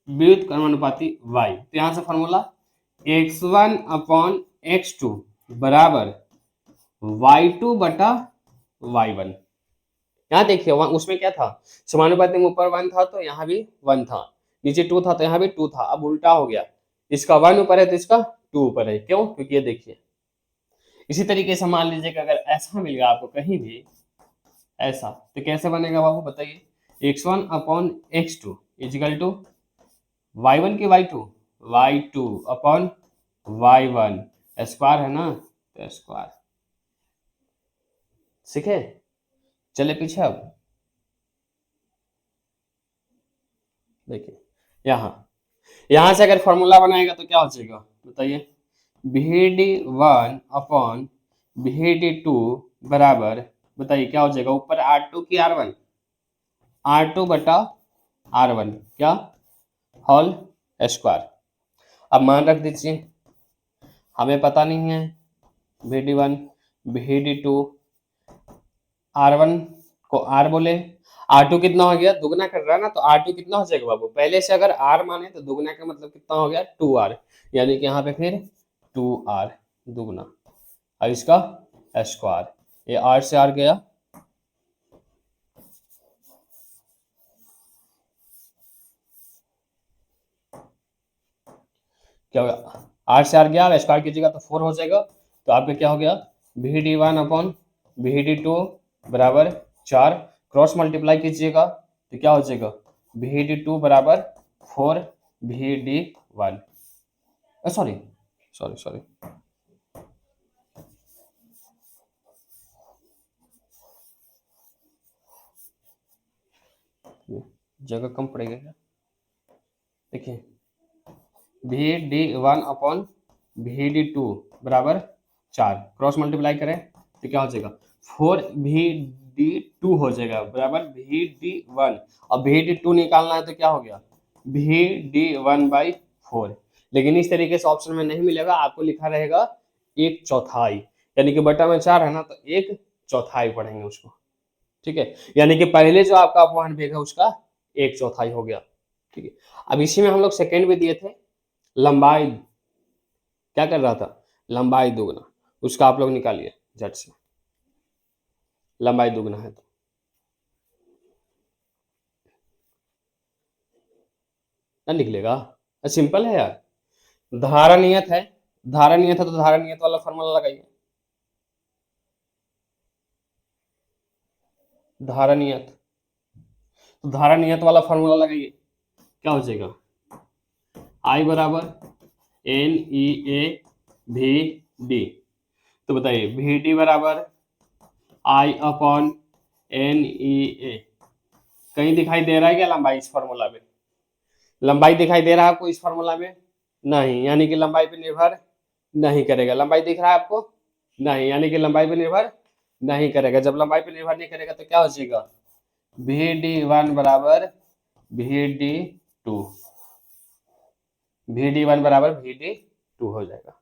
व्युत्क्रमानुपाती y, तो यहां से फॉर्मूला x1 अपॉन x2 बराबर y2 बटा y1। यहाँ देखिए उसमें क्या था, समानुपाती में ऊपर 1 था तो यहाँ भी 1 था, नीचे 2 था तो यहाँ भी 2 था। अब उल्टा हो गया, इसका 1 ऊपर है तो इसका 2 ऊपर है, क्यों, क्योंकि ये देखिए इसी तरीके से मान लीजिए कि अगर ऐसा मिल गया आपको कहीं भी ऐसा, तो कैसे बनेगा बाबू बताइए, x1 upon x2 is equal to y1 की y2 अपॉन y1 स्क्वायर है ना, तो स्क्वायर। सीखे, चले पीछे। अब देखिए यहां से अगर फॉर्मूला बनाएगा तो क्या हो जाएगा बताइए, VD1 अपॉन VD2 बराबर, बताइए क्या हो जाएगा, ऊपर R2 की R1, R2 बटा R1 क्या होल स्क्वायर। अब मान रख दीजिए, हमें पता नहीं है VD1 VD2, R1 को R बोले, R2 कितना हो गया, दुगना कर रहा है ना, तो R2 कितना हो जाएगा बाबू, पहले से अगर R माने तो दुगना का मतलब कितना हो गया 2R, यानी कि यहाँ पे फिर 2R दुगना, और इसका स्क्वायर, ये R से R गया, क्या होगा, R से R गया, और स्क्वायर कीजिएगा तो 4 हो जाएगा, तो आपका क्या हो गया VD1 अपॉन VD2 बराबर 4, क्रॉस मल्टीप्लाई कीजिएगा तो क्या हो जाएगा VD2 बराबर 4 VD1, सॉरी सॉरी सॉरी, जगह कम पड़ेगा क्या, देखिए VD1 अपॉन VD2 बराबर 4, क्रॉस मल्टीप्लाई करें तो क्या हो जाएगा 4 VD2 हो जाएगा बराबर VD1, और VD2 निकालना है तो क्या हो गया VD1 बाई 4, लेकिन इस तरीके से ऑप्शन में नहीं मिलेगा, आपको लिखा रहेगा 1/4, यानी कि बटा में 4 है ना, तो 1/4 पढ़ेंगे उसको, ठीक है, यानी कि पहले जो आपका अपवाहन वेग है उसका 1/4 हो गया, ठीक है। अब इसी में हम लोग सेकेंड में दिए थे लंबाई, क्या कर रहा था, लंबाई दुगना, उसका आप लोग निकालिए झट से, लंबाई दुगना है तो ना निकलेगा, सिंपल है यार, धारा नियत है, धारा नियत है तो धारा नियत वाला फॉर्मूला लगाइए, धारा नियत, तो धारा नियत वाला फॉर्मूला लगाइए, क्या हो जाएगा I बराबर NEA VD, तो बताइए VD बराबर I अपॉन NEA, कहीं दिखाई दे रहा है क्या लंबाई इस फॉर्मूला में, लंबाई दिखाई दे रहा है आपको इस फॉर्मूला में, नहीं, यानी कि लंबाई पे निर्भर नहीं करेगा, लंबाई दिख रहा है आपको, नहीं, यानी कि लंबाई पे निर्भर नहीं करेगा, जब लंबाई पे निर्भर नहीं करेगा तो क्या हो जाएगा VD1 बराबर VD2, VD1 बराबर VD2 हो जाएगा।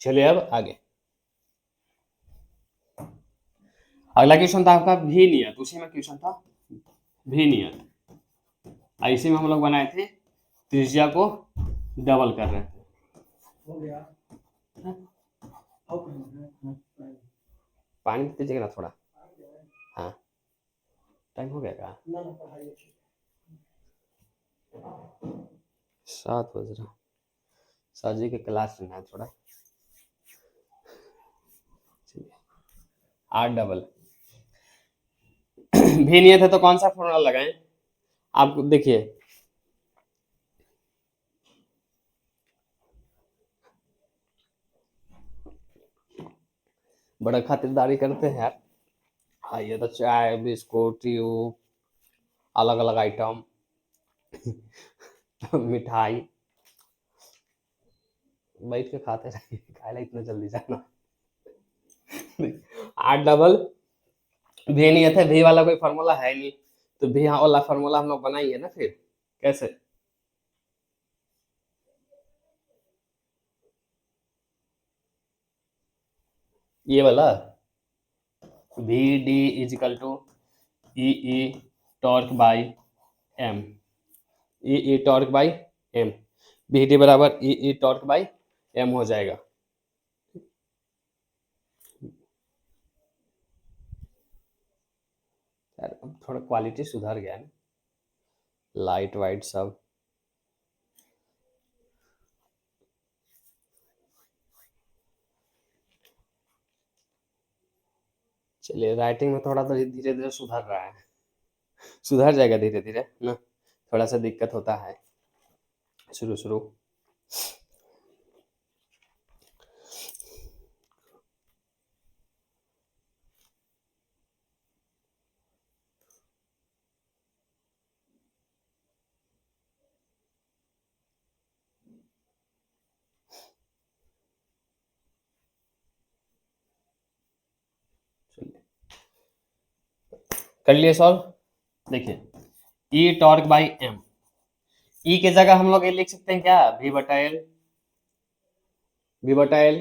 चलिए अब आगे, अगला क्वेश्चन था आपका भी नियत, उसी में क्वेश्चन था भी नियत, इसी में हम लोग बनाए थे त्रिज्या को डबल कर रहे थे, हो गया पानी दीजिएगा ना थोड़ा, हाँ टाइम हो गया का 7 बज रहा, सर जी के क्लास में है थोड़ा, 8 डबल भी नियत है तो कौन सा फॉर्मूला लगाएं, आप देखिए बड़ा खातिरदारी करते हैं यार, हाँ ये तो चाय बिस्कुट ट्यूब अलग अलग आइटम मिठाई, बैठ के खाते रहिए, खाए इतना जल्दी जाना 8 डबल भी नियत है, भी वाला कोई फॉर्मूला है नहीं, तो भी वाला फॉर्मूला हम लोग बनाएंगे ना, फिर कैसे, ये वाला V D is equal to E torque by M, E torque by M, V D बराबर ई टॉर्क बाई एम हो जाएगा, यार अब थोड़ा क्वालिटी सुधर गया है, लाइट वाइट सब, चलिए राइटिंग में थोड़ा तो धीरे धीरे सुधर रहा है, सुधर जाएगा धीरे धीरे ना, थोड़ा सा दिक्कत होता है शुरू शुरू, कर लिए सॉल्व, देखिए ई टॉर्क बाई एम, ई की जगह हम लोग ये लिख सकते हैं क्या, वी बटा एल। वी बटा एल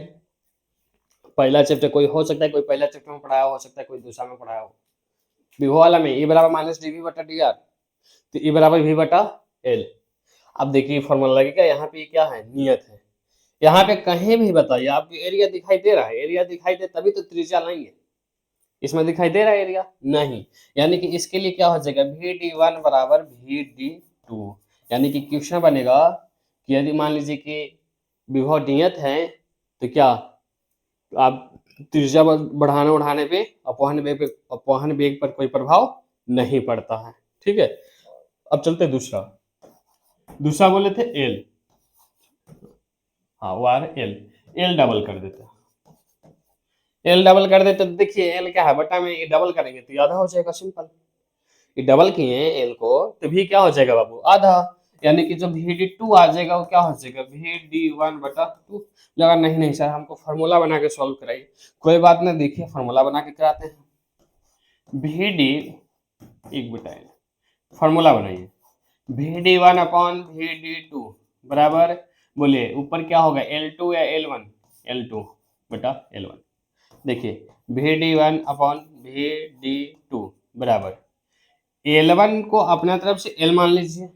पहला चैप्टर कोई हो सकता है, कोई पहला चैप्टर में पढ़ाया हो सकता है, कोई दूसरा में पढ़ाया हो। विभो वाला में ई बराबर माइनस डी वी बटा डी आर, तो ई बराबर वी बटा एल। अब देखिए फॉर्मूला लगेगा, यहाँ पे क्या है, नियत है। यहाँ पे कहीं भी बताइए आपको एरिया दिखाई दे रहा है, एरिया दिखाई दे तभी तो त्रिज्या लाएंगे। इसमें दिखाई दे रहा है एरिया नहीं, यानी कि इसके लिए क्या हो जाएगा, वी डी वन बराबर वी डी टू। यानी कि क्वेश्चन बनेगा कि यदि मान लीजिए कि विभव नियत है तो क्या आप त्रिज्या बढ़ाने उठाने पे अपवहन वेग पर कोई प्रभाव नहीं पड़ता है। ठीक है, अब चलते दूसरा। दूसरा बोले थे एल, हाँ वो आ रहा एल, एल डबल कर देते हैं। एल डबल कर देते तो देखिए एल क्या है, बटा में ये डबल करेंगे तो आधा हो जाएगा, सिंपल। ये डबल किए एल को तो भी क्या हो जाएगा बाबू, आधा। यानी कि जो वी डी टू आ जाएगा वो क्या हो जाएगा, वी डी वन बटा टू। लगा नहीं नहीं सर हमको फार्मूला बना के सॉल्व कराइए, कोई बात नहीं, देखिए फार्मूला बना के कराते हैं। वी डी एक बटा एल, फार्मूला बनाइए, V D one upon V D two बराबर, बोलिए ऊपर क्या होगा, एल टू या एल वन, एल टू बटा एल वन। देखिए V D one upon V D two बराबर एल वन को अपना तरफ से एल मान लीजिए,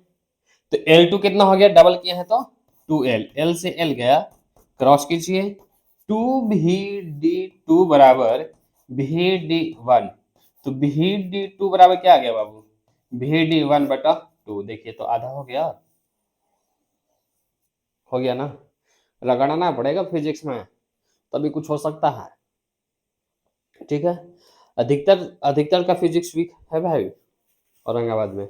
तो एल टू कितना हो गया, डबल किया है तो टू एल, एल से एल गया, क्रॉस कीजिए, टू वी डी टू बराबर वी डी वन, तो वी डी टू बराबर क्या आ गया बाबू, वी डी वन बटा टू। देखिए तो आधा हो गया ना, रगड़ना पड़ेगा फिजिक्स में तभी कुछ हो सकता है। ठीक है, अधिकतर अधिकतर का फिजिक्स वीक है भाई औरंगाबाद में।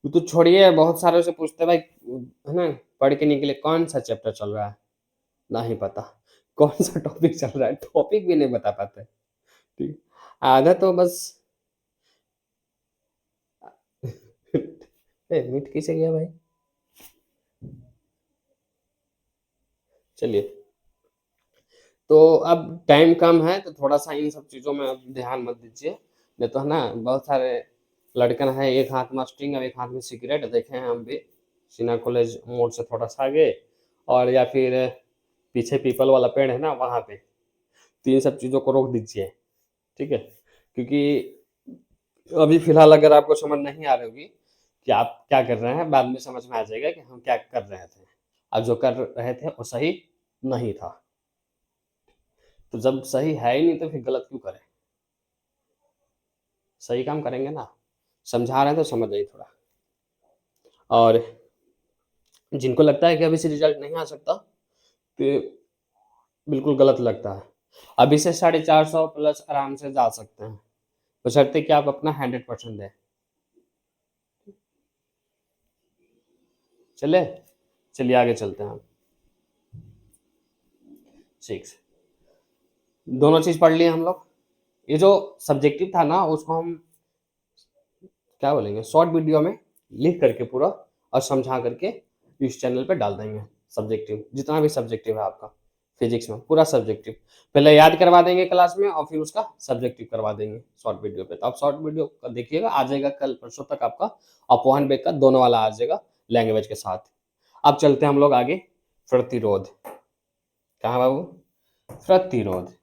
तो छोड़िए, बहुत सारे से पूछते भाई है ना, पढ़ के निकले कौन सा चैप्टर चल रहा है, नहीं पता कौन सा टॉपिक चल रहा है, टॉपिक भी नहीं बता पाते। ठीक, आधा तो बस मिट किसे गया भाई, चलिए। तो अब टाइम कम है तो थोड़ा सा इन सब चीज़ों में अब ध्यान मत दीजिए, नहीं तो है ना बहुत सारे लड़कन है, एक हाथ में स्ट्रिंग और एक हाथ में सिगरेट, देखे हैं हम भी सिन्हा कॉलेज मोड़ से थोड़ा सा आगे, और या फिर पीछे पीपल वाला पेड़ है ना वहाँ पे, तो इन सब चीज़ों को रोक दीजिए। ठीक है, क्योंकि अभी फिलहाल अगर आपको समझ नहीं आ रही होगी कि आप क्या कर रहे हैं, बाद में समझ में आ जाएगा कि हम क्या कर रहे थे, और जो कर रहे थे वो सही नहीं था। तो जब सही है ही नहीं तो फिर गलत क्यों करें, सही काम करेंगे ना, समझा रहे हैं तो समझ जाइए थोड़ा। और जिनको लगता है कि अभी से रिजल्ट नहीं आ सकता तो बिल्कुल गलत लगता है, अभी से 450 प्लस आराम से जा सकते हैं, बशर्ते कि आप अपना 100% दें। चले, चलिए आगे चलते हैं। 6 दोनों चीज पढ़ लिए हम लोग। ये जो सब्जेक्टिव था ना उसको हम क्या बोलेंगे, शॉर्ट वीडियो में लिख करके पूरा और समझा करके इस चैनल पे डाल देंगे। सब्जेक्टिव जितना भी सब्जेक्टिव है आपका फिजिक्स में, पूरा सब्जेक्टिव पहले याद करवा देंगे क्लास में और फिर उसका सब्जेक्टिव करवा देंगे शॉर्ट वीडियो पे। तो आप शॉर्ट वीडियो देखिएगा, आ जाएगा कल परसों तक आपका अपॉन बेग का दोनों वाला आ जाएगा लैंग्वेज के साथ। अब चलते हैं हम लोग आगे, प्रतिरोध। कहाँ बाबू, प्रतिरोध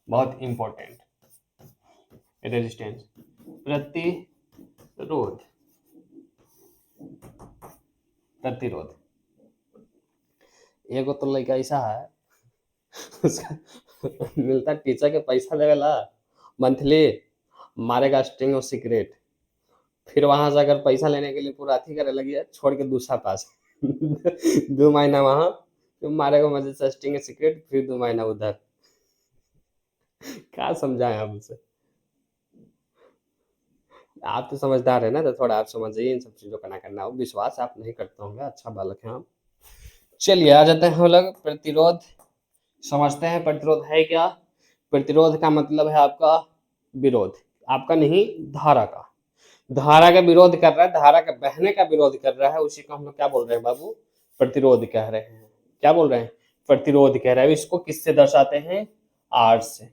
बहुत इंपॉर्टेंट, रेजिस्टेंस, प्रतिरोध, प्रतिरोध। एगो तो लड़का ऐसा है उसका मिलता टीचर के पैसा देवेला मंथली, मारेगा स्ट्रिंग और सिगरेट, फिर वहां से अगर पैसा लेने के लिए पूरा अथी करे लगी है, छोड़ के दूसरा पास 2 महीना वहां, फिर मारेगा मजे से स्ट्रिंग सिगरेट, फिर 2 महीना उधर। क्या समझाएं आप उसे, आप तो समझदार है ना, तो थोड़ा आप समझिए इन सब चीजों का ना करना हो, विश्वास आप नहीं करते होंगे, अच्छा बालक है आप। चलिए आ जाते हैं हम लोग प्रतिरोध, समझते हैं प्रतिरोध है क्या। प्रतिरोध का मतलब है आपका विरोध, आपका नहीं धारा का, धारा का विरोध कर रहा है, धारा का बहने का विरोध कर रहा है, उसी को हम लोग क्या बोल रहे हैं बाबू, प्रतिरोध कह रहे हैं। क्या बोल रहे हैं, प्रतिरोध कह रहे हैं। इसको किससे दर्शाते हैं, आर से,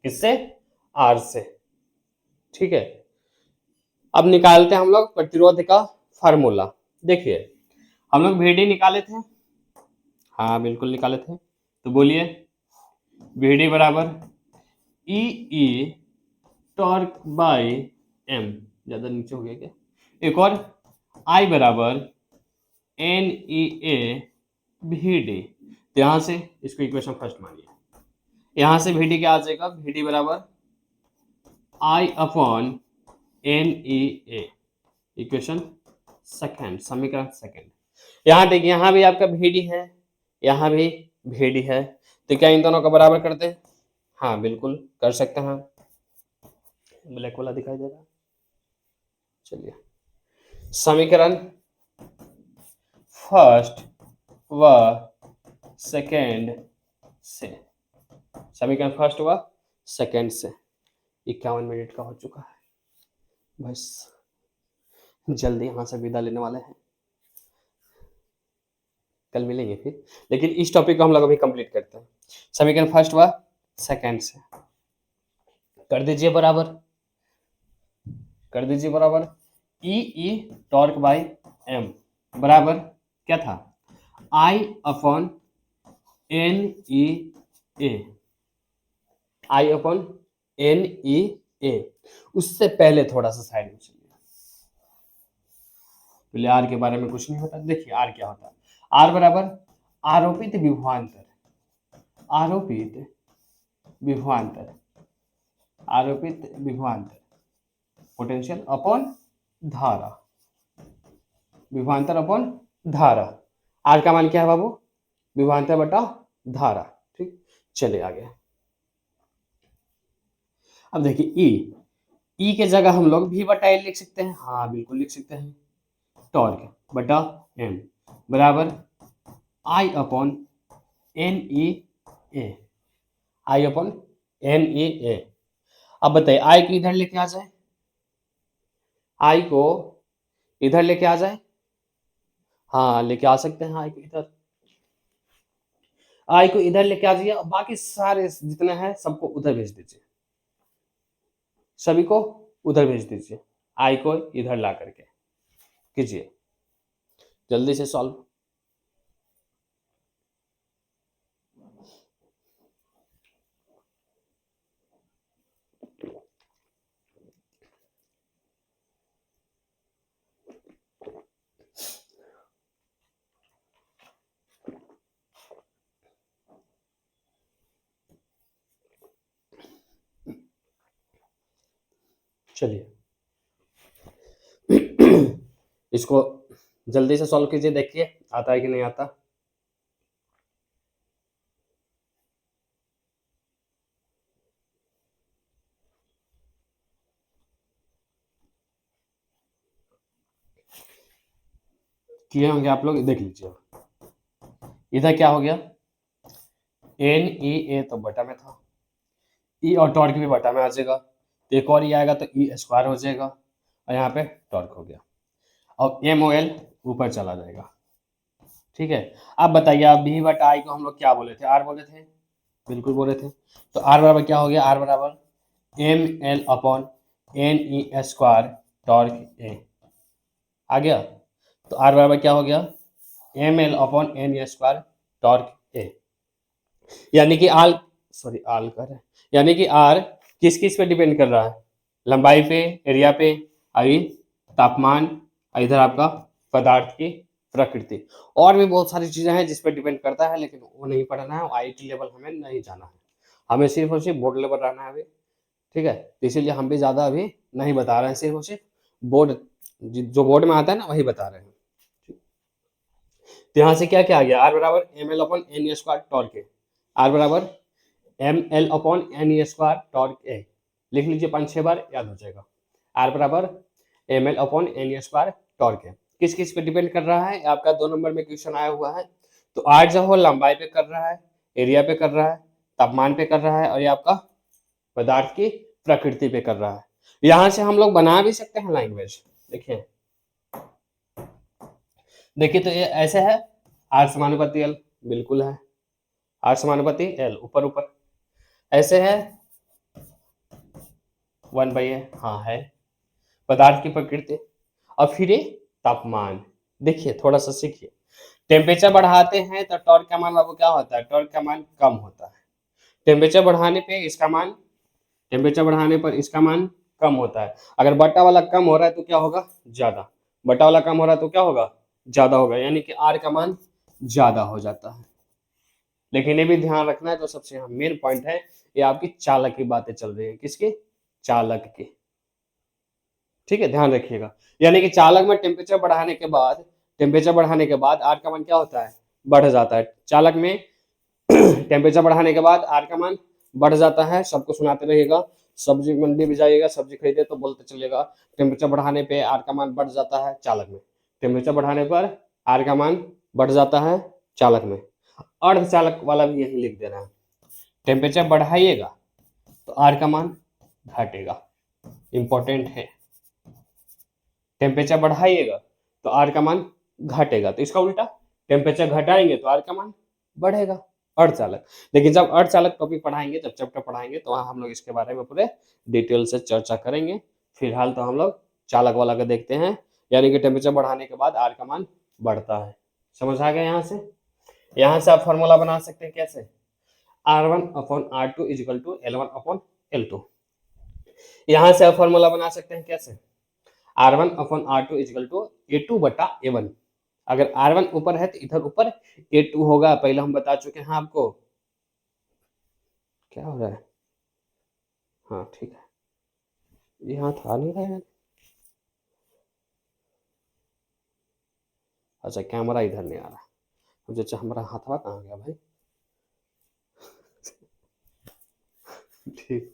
किससे, आर से। ठीक है, अब निकालते हैं हम लोग प्रतिरोध का फार्मूला। देखिए हम लोग VD निकाले थे, हाँ बिल्कुल निकाले थे। तो बोलिए VD बराबर ई टॉर्क बाई एम, ज्यादा नीचे हो गया क्या, एक और आई बराबर एन ई ए VD। तो यहां से इसको इक्वेशन फर्स्ट मानिए, यहां से VD क्या आ जाएगा, VD बराबर आई अपॉन एन ई ए, इक्वेशन सेकेंड, समीकरण सेकेंड। यहाँ देखिए, यहाँ भी आपका VD है, यहाँ भी VD है, तो क्या इन दोनों का बराबर करते हैं, हाँ बिल्कुल कर सकते हैं। ब्लैक वाला दिखाई दे रहा है, चलिए समीकरण फर्स्ट व सेकेंड से, समीकरण फर्स्ट व सेकेंड से। 51 मिनट का हो चुका है, बस जल्दी यहाँ से विदा लेने वाले हैं, कल मिलेंगे फिर, लेकिन इस टॉपिक को हम लोग अभी कंप्लीट करते हैं। समीकरण फर्स्ट व सेकेंड से कर दीजिए बराबर, कर दीजिए बराबर ई टॉर्क बाई एम बराबर क्या था, आई अपॉन एन ई ए, आई अपॉन एन ई ए। उससे पहले थोड़ा सा साइड में चलिए, पहले आर के बारे में कुछ नहीं होता। देखिए आर क्या होता है, आर बराबर आरोपित विभवांतर, आरोपित विभवांतर, आरोपित विभवांतर पोटेंशियल अपॉन धारा, विभवांतर अपॉन धारा। आर का मान क्या है बाबू, विभवांतर बटा धारा, ठीक। चलिए आगे, अब देखिए ई के जगह हम लोग V बटा एल लिख सकते हैं, हाँ बिल्कुल लिख सकते हैं। टॉर्क बटा एम बराबर आई अपॉन एन ई ए, आई अपॉन एन ई ए। अब बताइए आई को इधर लेके आ जाए, आई को इधर लेके आ जाए, हाँ लेके आ सकते हैं आई को इधर, आई को इधर लेके आ जाइए और बाकी सारे जितने हैं सबको उधर भेज दीजिए, सभी को उधर भेज दीजिए, आई को इधर ला करके कीजिए, जल्दी से सॉल्व। चलिए इसको जल्दी से सॉल्व कीजिए, देखिए आता है कि नहीं आता। किए होंगे आप लोग, देख लीजिए। इधर क्या हो गया, एन ई ए तो बटा में था, ई और टॉर्क भी बटा में आ जाएगा, तो एक और ई आएगा तो ई स्क्वायर हो जाएगा, और यहाँ पे टॉर्क हो गया, और एम ओ एल ऊपर चला जाएगा, ठीक है। अब बताइए, अब भी बटा आई को हम लोग क्या बोले थे, आर बोले थे, बिल्कुल बोले थे। तो आर बराबर क्या हो गया, आर बराबर M L upon N E square torque A आ गया। तो आर बराबर क्या हो गया, M L upon N E square torque A, यानी कि आल सॉरी आल कर है, यानी कि आर किस किस पे डिपेंड कर रहा है, लंबाई पे, एरिया पे, आई तापमान, इधर आपका पदार्थ की प्रकृति, और भी बहुत सारी चीजें हैं जिस पे डिपेंड करता है, लेकिन वो नहीं पढ़ना है, आईटी लेवल हमें नहीं जाना है, हमें सिर्फ और सिर्फ बोर्ड लेवल रहना है अभी, ठीक है। तो इसीलिए हम भी ज्यादा अभी नहीं बता रहे हैं, सिर्फ और सिर्फ बोर्ड जो बोर्ड में आता है ना वही बता रहे हैं। तो यहाँ से क्या क्या आ गया, आर बराबर M L upon N E square torque A, R बराबर M L upon N E square torque A, लिख लीजिए 5-6 बार याद हो जाएगा। आर बराबर M L upon N E square torque A, किस किस पे डिपेंड कर रहा है, आपका 2 नंबर में क्वेश्चन आया हुआ है। तो आर जो हो लंबाई पे कर रहा है, एरिया पे कर रहा है, तापमान पे कर रहा है, और ये आपका पदार्थ की प्रकृति पे कर रहा है। यहाँ से हम लोग बना भी सकते हैं लैंग्वेज, देखिए देखिए, तो ये ऐसे है, आर समानुपाती एल, बिल्कुल है, आर समानुपाती एल ऊपर ऊपर, ऐसे है 1/a, हाँ है, पदार्थ की प्रकृति, और फिर ये तापमान, देखिए थोड़ा सा सीखिए, टेम्परेचर बढ़ाते हैं तो टॉर्क का मान बाबू क्या होता है, टॉर्क का मान कम होता है। टेम्परेचर बढ़ाने पे इसका मान, टेम्परेचर बढ़ाने पर इसका मान कम होता है। अगर बटा वाला कम हो रहा है तो क्या होगा, ज्यादा। बटा वाला कम हो रहा है तो क्या होगा, ज्यादा होगा, यानी कि आर का मान ज्यादा हो जाता है। लेकिन ये भी ध्यान रखना है, जो सबसे यहाँ मेन पॉइंट है, ये आपकी चालक की बातें चल रही है, किसकी, चालक की। ठीक है, ध्यान रखिएगा। यानी कि चालक में टेम्परेचर बढ़ाने के बाद, टेम्परेचर बढ़ाने के बाद आर का मान क्या होता है, बढ़ जाता है। चालक में टेम्परेचर बढ़ाने के बाद आर का मान बढ़ जाता है। सबको सुनाते रहिएगा, सब्जी मंडी में जाइएगा, सब्जी खरीदे तो बोलते चलिएगा, टेम्परेचर बढ़ाने पे आर का मान बढ़ जाता है चालक में। टेम्परेचर बढ़ाने पर आर का मान बढ़ जाता है चालक में। अर्धचालक वाला भी यही लिख दे रहा है, टेम्परेचर बढ़ाइएगा तो आर का मान घटेगा। इंपॉर्टेंट है, टेम्परेचर बढ़ाइएगा तो आर का मान घटेगा। तो इसका उल्टा, टेम्परेचर घटाएंगे तो आर का मान बढ़ेगा, अर्धचालक। लेकिन जब अर्धचालक टॉपिक पढ़ाएंगे, जब चैप्टर पढ़ाएंगे, तो वहां हम लोग इसके बारे में पूरे डिटेल से चर्चा करेंगे। फिलहाल तो हम लोग चालक वाला का देखते हैं, यानी कि टेम्परेचर बढ़ाने के बाद आर का मान बढ़ता है। समझ आ गया। यहाँ से आप फॉर्मूला बना सकते हैं कैसे, R1/R2 इजिकल टू L1/L2। यहाँ से आप फॉर्मूला बना सकते हैं कैसे, R1/R2 इजिकल टू A2/A1। अगर R1 ऊपर है तो इधर ऊपर A2 होगा, पहले हम बता चुके हैं आपको। क्या हो रहा है, हाँ ठीक है, यहाँ था नहीं रहा है। अच्छा, कैमरा इधर नहीं आ रहा मुझे। अच्छा, हमारा हाथवा कहाँ गया भाई। ठीक,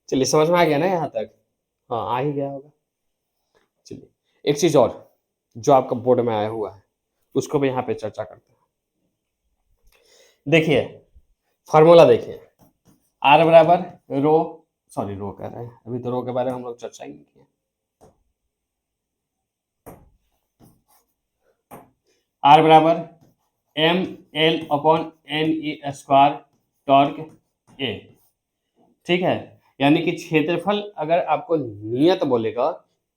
चलिए समझ में आ गया ना यहाँ तक, हाँ आ ही गया होगा। चलिए एक चीज और जो आपका बोर्ड में आया हुआ है, उसको भी यहाँ पे चर्चा करते हैं। देखिए फॉर्मूला देखिए, आर बराबर रो, सॉरी रो कह रहे हैं, अभी तो रो के बारे में हम लोग चर्चा ही नहीं किया। आर बराबर ML/NE² टॉर्क ए। ठीक है, यानी कि क्षेत्रफल अगर आपको नियत बोलेगा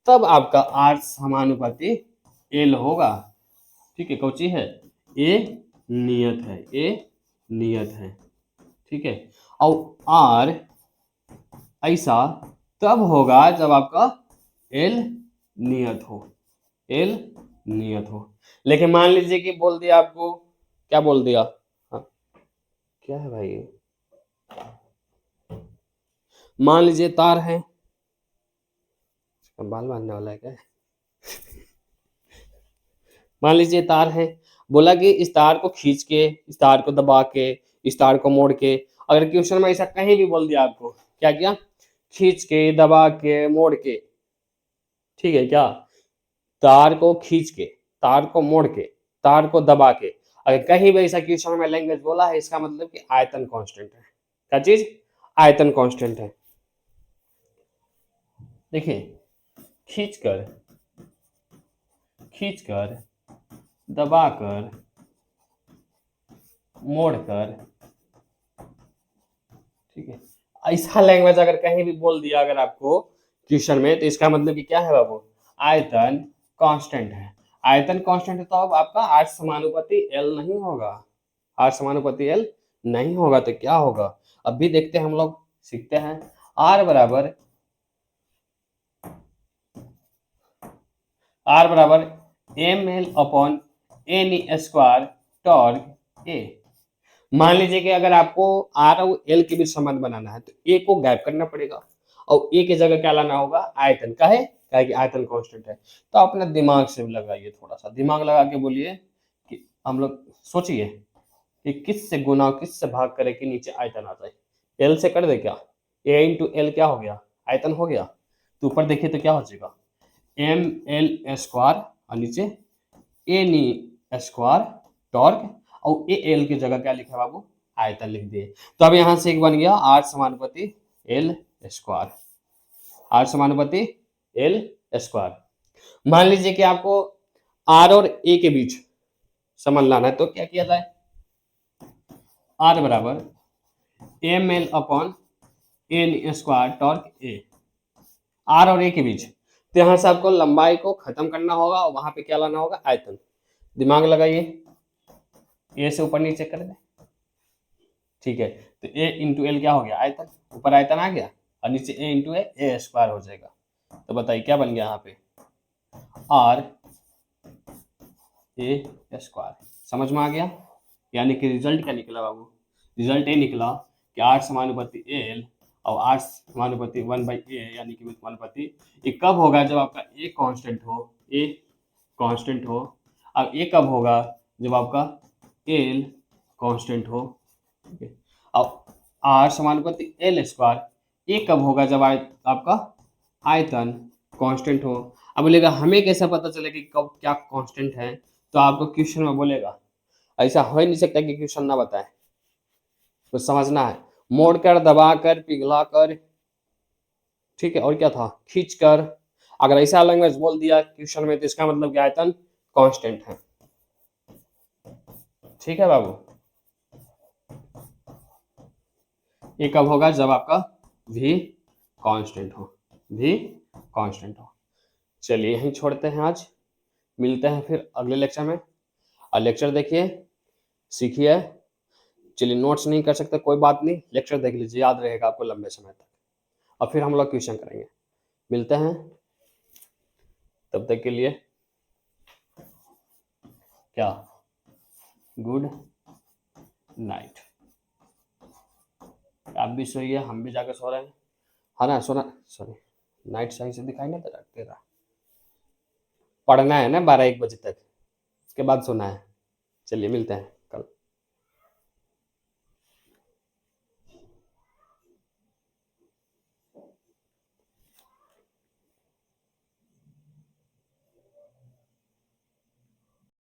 तब आपका आर समानुपाती एल होगा। ठीक है, कौची है, ए नियत है, ए नियत है। ठीक है, और आर ऐसा तब होगा जब आपका एल नियत हो, एल नियत हो। लेकिन मान लीजिए कि बोल दिया आपको, क्या बोल दिया, हाँ क्या है भाई, मान लीजिए तार है, बाल बांधने वाला है क्या, मान लीजिए तार है, बोला कि इस तार को खींच के, इस तार को दबा के, इस तार को मोड़ के, अगर क्वेश्चन में ऐसा कहीं भी बोल दिया आपको, क्या किया, खींच के, दबा के, मोड़ के, ठीक है क्या, तार को खींच के, तार को मोड़ के, तार को दबा के, अगर कहीं भी ऐसा क्वेश्चन में लैंग्वेज बोला है, इसका मतलब कि आयतन कांस्टेंट है। क्या चीज, आयतन कांस्टेंट है। देखिए खींचकर, खींचकर, दबाकर, मोड़कर, ठीक है, ऐसा लैंग्वेज अगर कहीं भी बोल दिया अगर आपको क्वेश्चन में, तो इसका मतलब कि क्या है बाबू, आयतन कांस्टेंट है। आयतन कांस्टेंट है तो अब आपका आर समानुपाती एल नहीं होगा, आर समानुपाती एल नहीं होगा तो क्या होगा, अब भी देखते हैं हम लोग, सीखते हैं। आर बराबर, आर बराबर ML/NE² टॉर्क ए। मान लीजिए कि अगर आपको आर और एल के बीच संबंध बनाना है तो ए को गायब करना पड़ेगा और ए की जगह क्या लाना होगा, आयतन। का है कि आयतन कांस्टेंट है। तो अपना दिमाग से लगाइए, थोड़ा सा दिमाग लगा के बोलिए कि हम लोग सोचिए कि किस से गुना, किस से भाग करे कि नीचे आयतन आ जाए। एल से कर दे क्या, ए इंटू एल क्या हो गया, आयतन हो गया। तो ऊपर देखिए तो क्या हो जाएगा, ML² और नीचे NE² टॉर्क, और ए एल की जगह क्या लिखा है बाबू, आयतन लिख दिए। तो अब यहां से एक बन गया आर समानुपाती एल स्क्वायर, आर समानुपाती एल स्क्वायर। मान लीजिए कि आपको आर और ए के बीच संबंध लाना है तो क्या किया जाए, आर बराबर ML/NE² टॉर्क ए, आर और ए के बीच। तो यहां से आपको लंबाई को खत्म करना होगा और वहां पे क्या लाना होगा, आयतन। दिमाग लगाइए, ए से ऊपर नीचे कर दे, ठीक है। तो ए इंटू एल क्या हो गया, आयतन, ऊपर आयतन आ गया और नीचे ए इंटू ए स्क्वायर हो जाएगा। तो बताइए क्या बन गया यहाँ पे, आर ए स्क्वायर। समझ में आ गया? यानी कि रिजल्ट क्या निकला बाबू, रिजल्ट ये निकला कि आर समानुपाती एल और आर समानुपाती 1/a, यानी कि समानुपाती ये कब होगा, जब आपका ए कांस्टेंट हो, ए कांस्टेंट हो। अब ये कब होगा, जब आपका एल कांस्टेंट हो, ठीक है। अब आर समानुपाती एल स्क्वायर, ये कब होगा, जब आपका आयतन कांस्टेंट हो। अब बोलेगा हमें कैसा पता चले कि कब क्या कांस्टेंट है, तो आपको क्वेश्चन में बोलेगा, ऐसा हो ही नहीं सकता कि क्वेश्चन ना बताए, कुछ समझना है। मोड़ कर, दबा कर, पिघला कर, ठीक है, और क्या था, खींच कर। अगर ऐसा लैंग्वेज बोल दिया क्वेश्चन में तो इसका मतलब कि आयतन कांस्टेंट है, ठीक है बाबू। ये कब होगा, जब आपका v कांस्टेंट हो, v कांस्टेंट हो। चलिए यहीं छोड़ते हैं आज, मिलते हैं फिर अगले लेक्चर में। और लेक्चर देखिए, सीखिए। चलिए नोट्स नहीं कर सकते कोई बात नहीं, लेक्चर देख लीजिए, याद रहेगा आपको लंबे समय तक। और फिर हम लोग क्वेश्चन करेंगे। मिलते हैं, तब तक के लिए क्या, गुड नाइट। आप भी सोइए, हम भी जाकर सो रहे हैं, है ना, सोना, सॉरी, नाइट सही से दिखाई नहीं तेरा, पढ़ना है ना 12-1 बजे तक, उसके बाद सोना है। चलिए मिलते हैं।